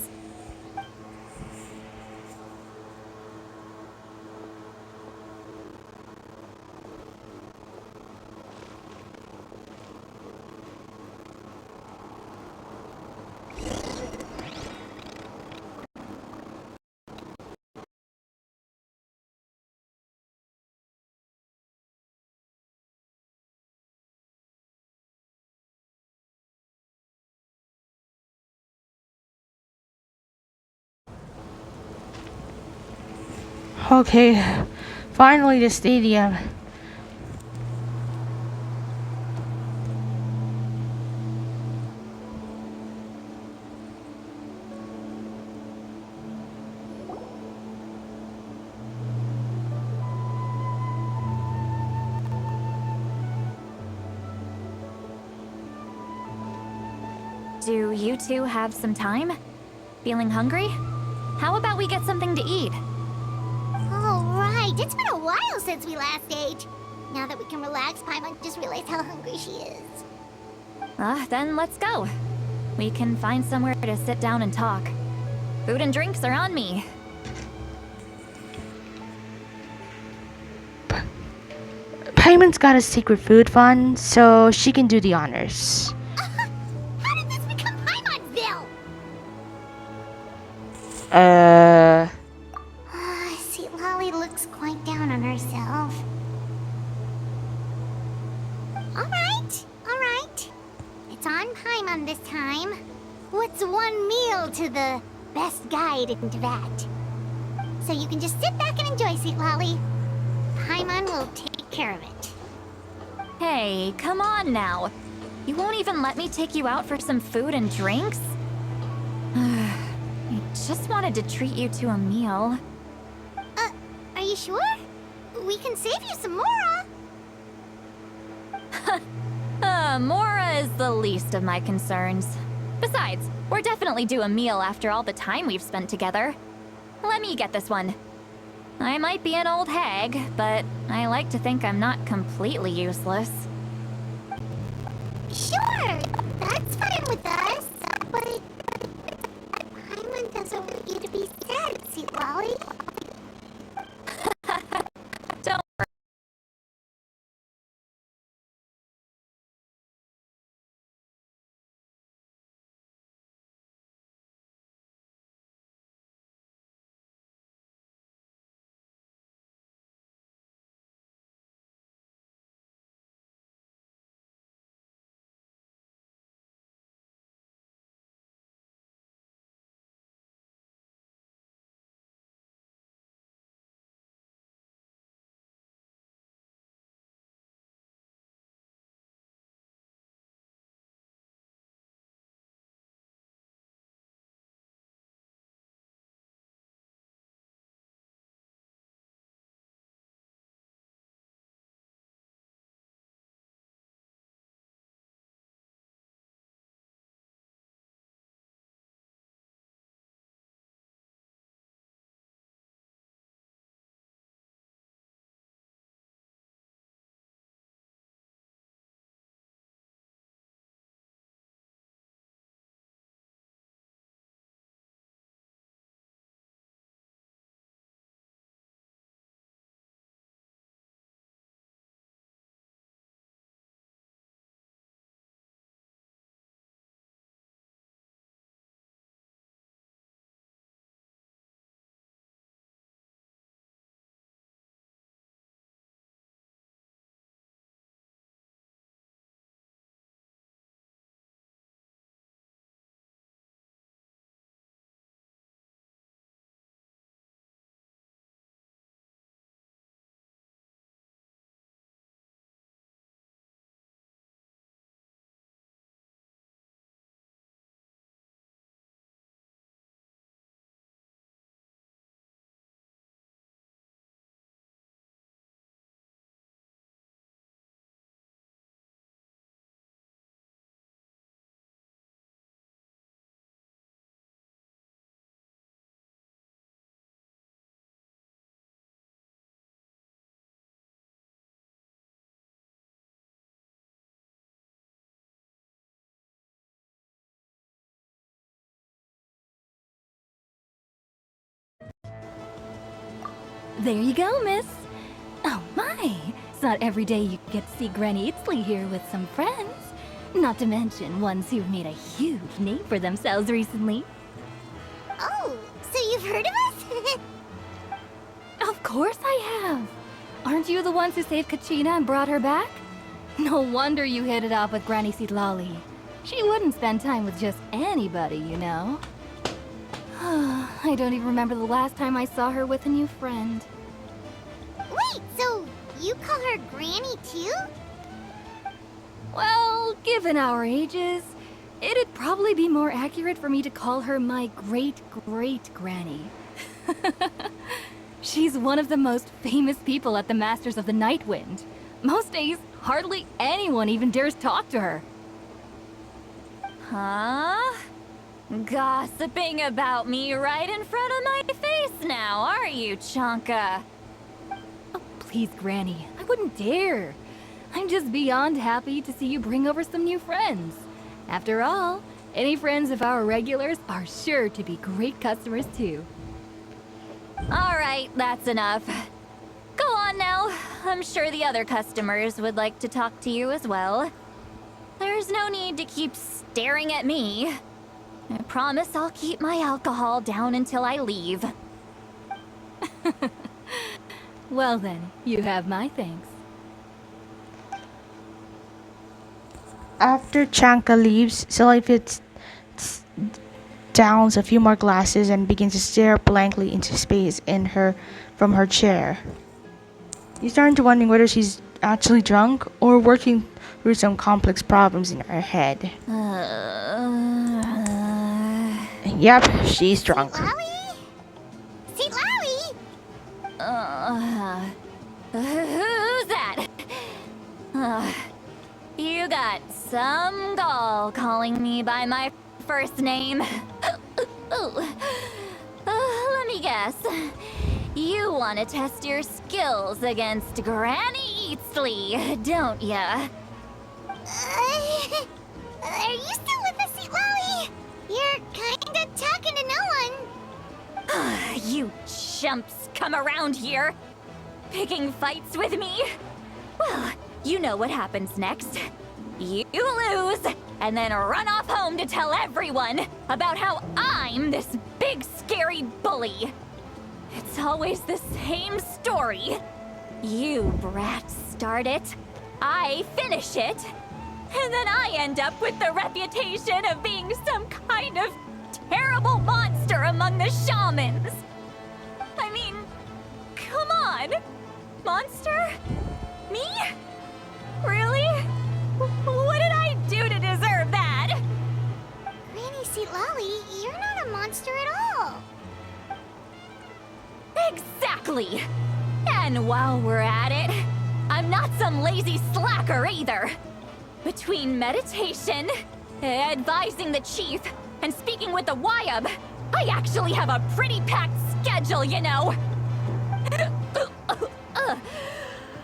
Okay, finally the stadium. Do you two have some time? Feeling hungry? How about we get something to eat? All right, it's been a while since we last ate. Now that we can relax, Paimon just realized how hungry she is. Then let's go. We can find somewhere to sit down and talk. Food and drinks are on me. Paimon's got a secret food fund, so she can do the honors. How did this become Paimonville? See, Lolly looks quite down on herself. All right. It's on Paimon this time. What's one meal to the best guide into that? So you can just sit back and enjoy, Sweet Lolly. Paimon will take care of it. Hey, come on now. You won't even let me take you out for some food and drinks? I just wanted to treat you to a meal. Are you sure? We can save you some Mora. Mora is the least of my concerns. Besides, we're definitely due a meal after all the time we've spent together. Let me get this one. I might be an old hag, but I like to think I'm not completely useless. Sure, that's fine with us. But Paimon doesn't want you to be sad, Sweet Lolly. Don't worry. There you go, miss. Oh my, it's not every day you get to see Granny Itzley here with some friends. Not to mention ones who've made a huge name for themselves recently. Oh, so you've heard of us? Of course I have. Aren't you the ones who saved Kachina and brought her back? No wonder you hit it off with Granny Sitlali. She wouldn't spend time with just anybody, you know. I don't even remember the last time I saw her with a new friend. Wait, so you call her Granny too? Well, given our ages, it'd probably be more accurate for me to call her my great-great-granny. She's one of the most famous people at the Masters of the Nightwind. Most days, hardly anyone even dares talk to her. Huh? Gossiping about me right in front of my face now, are you, Chonka? Oh, please, Granny. I wouldn't dare. I'm just beyond happy to see you bring over some new friends. After all, any friends of our regulars are sure to be great customers too. Alright, that's enough. Go on now. I'm sure the other customers would like to talk to you as well. There's no need to keep staring at me. I promise I'll keep my alcohol down until I leave. Well then, you have my thanks. After Chanka leaves, Silly downs a few more glasses and begins to stare blankly into space from her chair. You're starting to wondering whether she's actually drunk or working through some complex problems in her head. Yep, she's drunk. See Lally? Who's that? You got some gall calling me by my first name. Let me guess. You want to test your skills against Granny Eatsley, don't ya? Are you still with us, See Lally? You're kinda talking to no one. You chumps come around here, picking fights with me? Well, you know what happens next. You lose, and then run off home to tell everyone about how I'm this big scary bully. It's always the same story. You brats start it, I finish it, and then I end up with the reputation of being some kind of terrible monster among the shamans. I mean, come on. Monster? Me? Really? What did I do to deserve that? Granny See Lally, you're not a monster at all. Exactly. And while we're at it, I'm not some lazy slacker either. Between meditation, advising the chief, and speaking with the Wyab, I actually have a pretty packed schedule, you know.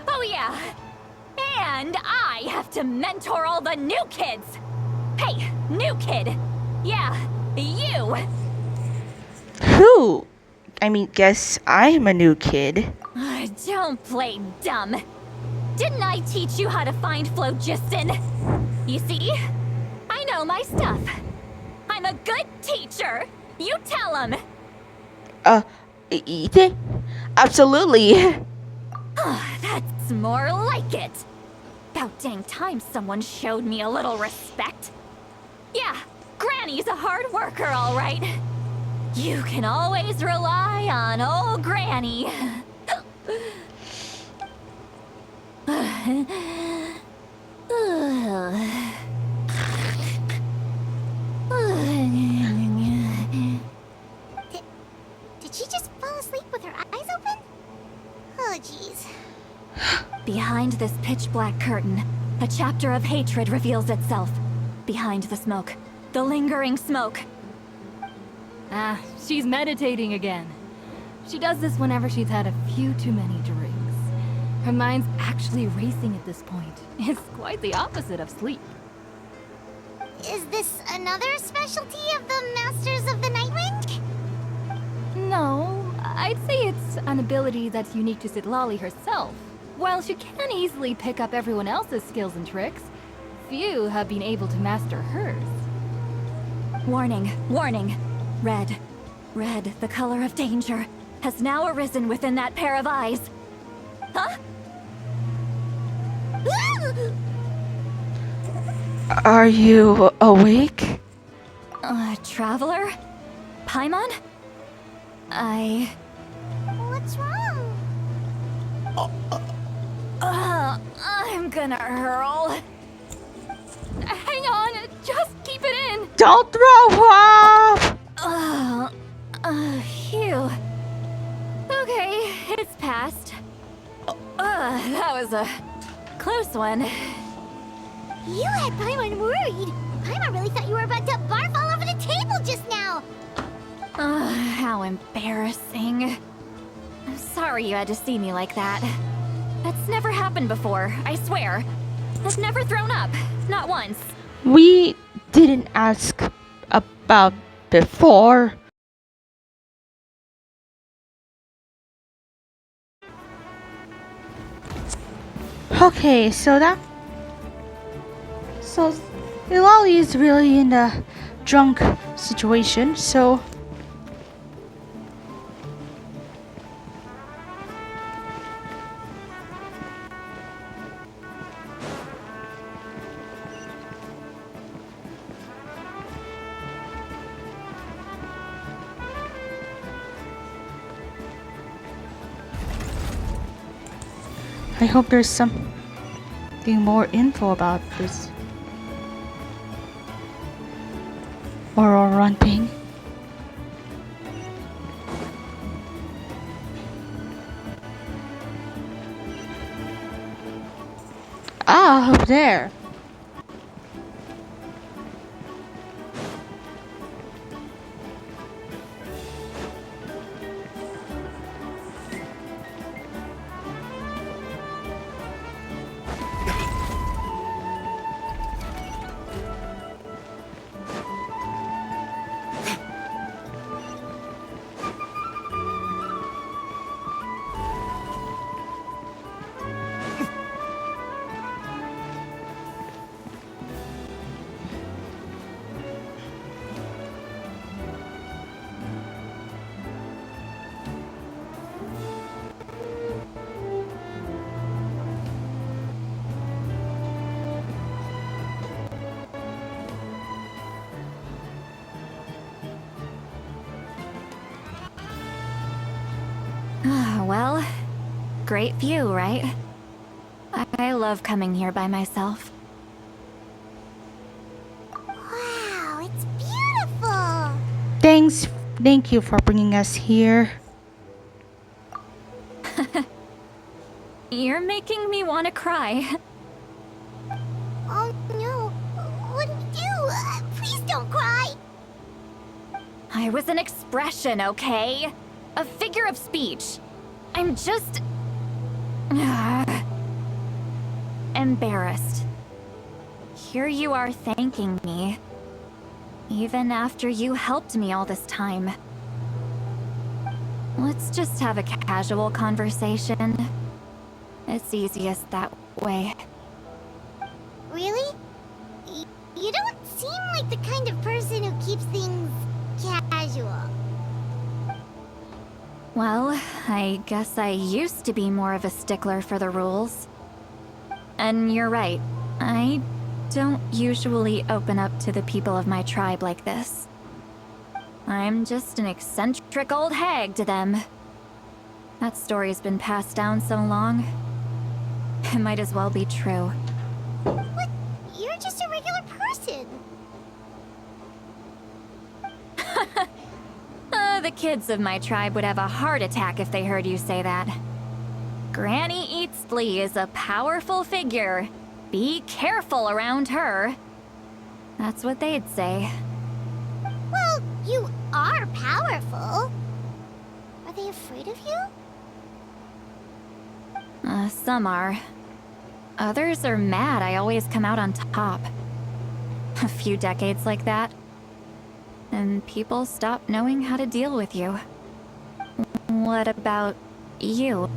Oh yeah. And I have to mentor all the new kids. Hey, new kid. Yeah, you. Who? I mean, guess I'm a new kid. Don't play dumb. Didn't I teach you how to find phlogiston? You see? I know my stuff. I'm a good teacher. You tell him. Ethan? Absolutely. That's more like it. About dang time someone showed me a little respect. Yeah, Granny's a hard worker, all right. You can always rely on old Granny. Did she just fall asleep with her eyes open? Oh, jeez. Behind this pitch-black curtain, a chapter of hatred reveals itself. Behind the smoke, the lingering smoke. Ah, she's meditating again. She does this whenever she's had a few too many drinks. Her mind's actually racing at this point. It's quite the opposite of sleep. Is this another specialty of the Masters of the Nightwind? No, I'd say it's an ability that's unique to Sitlali herself. While she can easily pick up everyone else's skills and tricks, few have been able to master hers. Warning, warning. Red, the color of danger, has now arisen within that pair of eyes. Huh? Are you awake? Traveler? Paimon? What's wrong? I'm gonna hurl. Hang on, just keep it in! Don't throw up! Phew. Okay, it's passed. That was a close one. You had Paimon worried. Paimon really thought you were about to barf all over the table just now. Ugh, how embarrassing. I'm sorry you had to see me like that. That's never happened before, I swear. I've never thrown up, not once. We didn't ask about before. Okay, so Lolly is really in a drunk situation, so I hope there's something more info about this Auroran thing. Ah, up there. Well, great view, right? I love coming here by myself. Wow, it's beautiful. Thank you for bringing us here. You're making me want to cry. Oh no, what did we do? Please don't cry. I was an expression, okay? A figure of speech. I'm just... embarrassed. Here you are thanking me. Even after you helped me all this time. Let's just have a casual conversation. It's easiest that way. Really? You don't seem like the kind of person who keeps things casual. Well, I guess I used to be more of a stickler for the rules. And you're right, I don't usually open up to the people of my tribe like this. I'm just an eccentric old hag to them. That story's been passed down so long, it might as well be true. What? You're just a regular person. The kids of my tribe would have a heart attack if they heard you say that. Granny Eatsley is a powerful figure. Be careful around her. That's what they'd say. Well, you are powerful. Are they afraid of you? Some are. Others are mad I always come out on top. A few decades like that, and people stop knowing how to deal with you. What about you?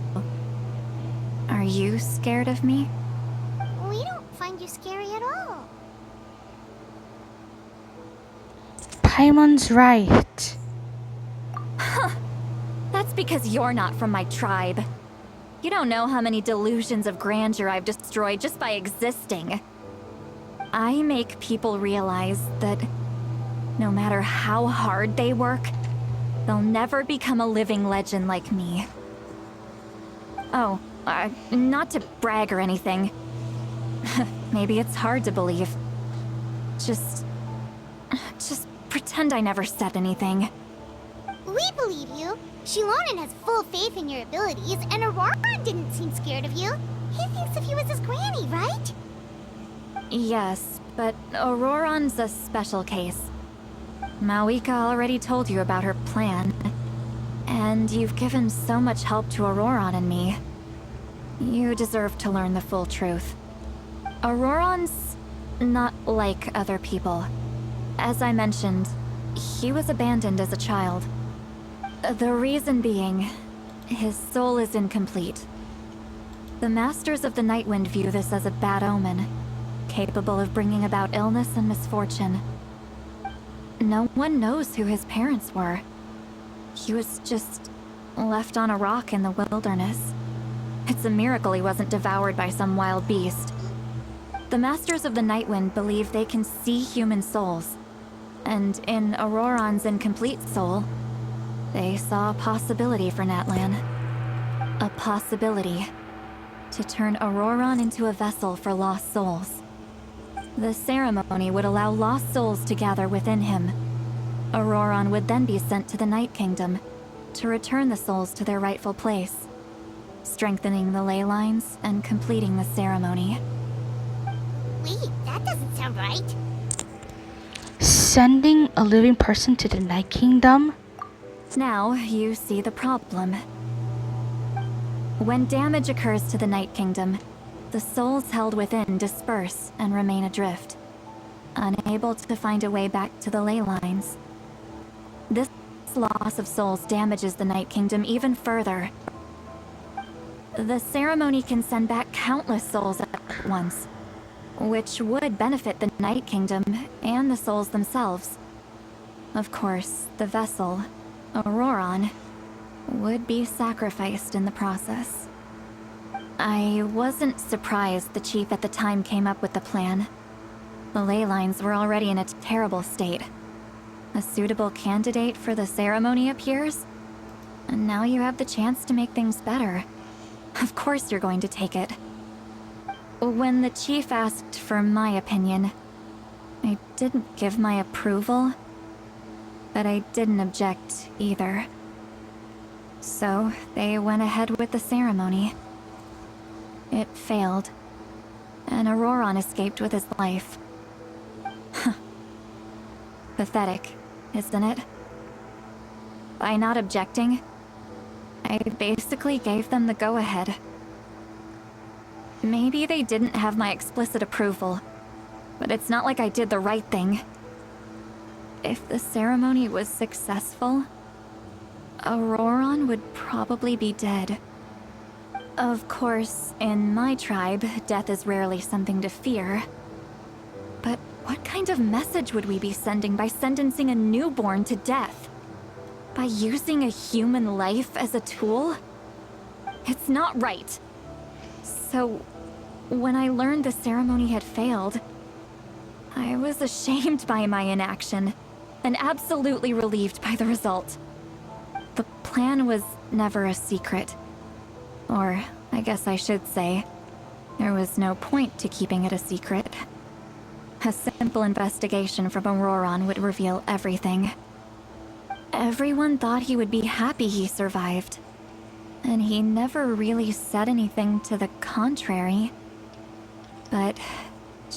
Are you scared of me? We don't find you scary at all. Paimon's right. That's because you're not from my tribe. You don't know how many delusions of grandeur I've destroyed just by existing. I make people realize that no matter how hard they work, they'll never become a living legend like me. Oh, not to brag or anything. Maybe it's hard to believe. Just pretend I never said anything. We believe you. Shilonen has full faith in your abilities, and Aurora didn't seem scared of you. He thinks of you as his granny, right? Yes, but Auroron's a special case. Mawika already told you about her plan. And you've given so much help to Auroron and me. You deserve to learn the full truth. Auroron's not like other people. As I mentioned, he was abandoned as a child. The reason being, his soul is incomplete. The Masters of the Nightwind view this as a bad omen, capable of bringing about illness and misfortune. No one knows who his parents were. He was just left on a rock in the wilderness. It's a miracle he wasn't devoured by some wild beast. The Masters of the Nightwind believe they can see human souls, and in Auroron's incomplete soul, they saw a possibility for Natlan. A possibility to turn Auroron into a vessel for lost souls. The ceremony would allow lost souls to gather within him. Auroron would then be sent to the Night Kingdom to return the souls to their rightful place, strengthening the ley lines and completing the ceremony. Wait, that doesn't sound right. Sending a living person to the Night Kingdom? Now you see the problem. When damage occurs to the Night Kingdom, the souls held within disperse and remain adrift, unable to find a way back to the ley lines. This loss of souls damages the Night Kingdom even further. The ceremony can send back countless souls at once, which would benefit the Night Kingdom and the souls themselves. Of course, the vessel, Auroron, would be sacrificed in the process. I wasn't surprised the chief at the time came up with the plan. The ley lines were already in a terrible state. A suitable candidate for the ceremony appears, and now you have the chance to make things better. Of course you're going to take it. When the chief asked for my opinion, I didn't give my approval, but I didn't object either. So they went ahead with the ceremony. It failed, and Auroron escaped with his life. Pathetic, isn't it? By not objecting, I basically gave them the go-ahead. Maybe they didn't have my explicit approval, but it's not like I did the right thing. If the ceremony was successful, Auroron would probably be dead. Of course, in my tribe, death is rarely something to fear. But what kind of message would we be sending by sentencing a newborn to death? By using a human life as a tool? It's not right. So, when I learned the ceremony had failed, I was ashamed by my inaction, and absolutely relieved by the result. The plan was never a secret. Or, I guess I should say, there was no point to keeping it a secret. A simple investigation from Auroron would reveal everything. Everyone thought he would be happy he survived, and he never really said anything to the contrary. But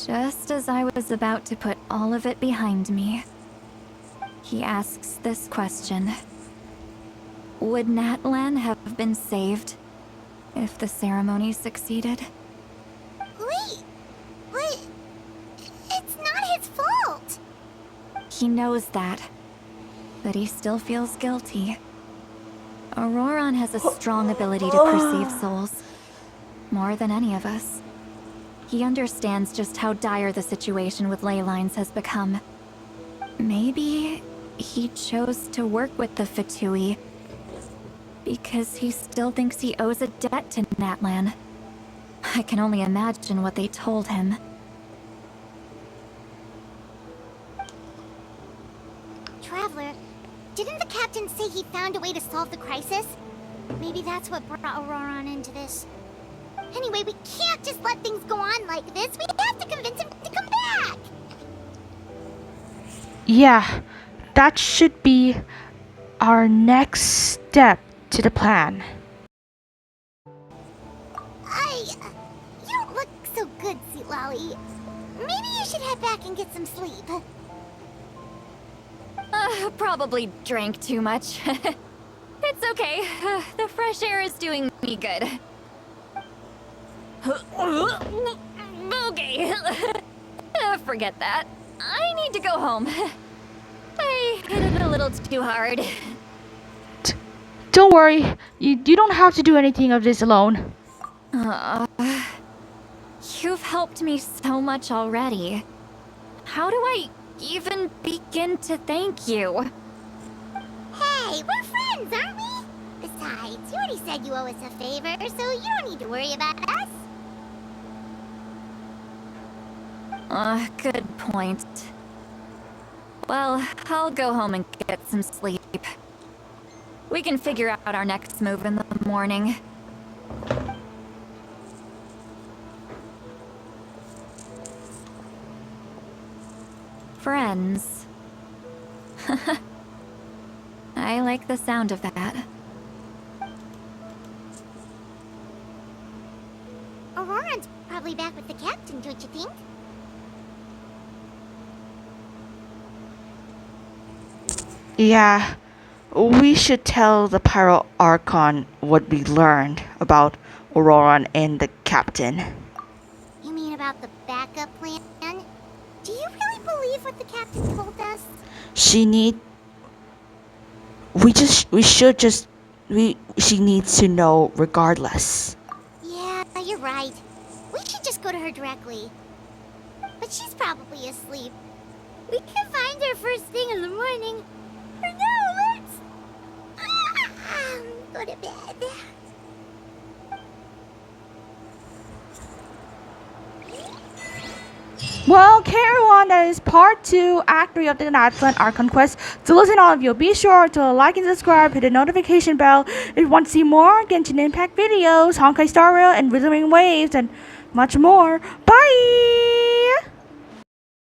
just as I was about to put all of it behind me, he asks this question. Would Natlan have been saved if the ceremony succeeded? Wait, what? It's not his fault. He knows that, but he still feels guilty. Auroron has a strong ability to perceive souls, more than any of us. He understands just how dire the situation with ley lines has become. Maybe he chose to work with the Fatui because he still thinks he owes a debt to Natlan. I can only imagine what they told him. Traveler, didn't the captain say he found a way to solve the crisis? Maybe that's what brought Auroron into this. Anyway, we can't just let things go on like this. We have to convince him to come back! Yeah, that should be our next step to the plan. You don't look so good, Sweet Lolly. maybe you should head back and get some sleep. Probably drank too much. It's okay. The fresh air is doing me good. Okay. Forget that. I need to go home. I hit it a little too hard. Don't worry. You don't have to do anything of this alone. You've helped me so much already. How do I even begin to thank you? Hey, we're friends, aren't we? Besides, you already said you owe us a favor, so you don't need to worry about us. Good point. Well, I'll go home and get some sleep. We can figure out our next move in the morning. Friends. I like the sound of that. Auroran's probably back with the captain, don't you think? Yeah, we should tell the Pyro Archon what we learned about Auroran and the captain. You mean about the backup plan? Do you really believe what the captain told us? She needs to know regardless. Yeah, you're right. We should just go to her directly. But she's probably asleep. We can find her first thing in the morning. Or no, let's... go to bed. Well, okay everyone, that is part 2, Act 3 of the Natlan Archon quest. To listen all of you, be sure to like and subscribe, hit the notification bell if you want to see more Genshin Impact videos, Honkai Star Rail, and Withering Waves, and much more. Bye!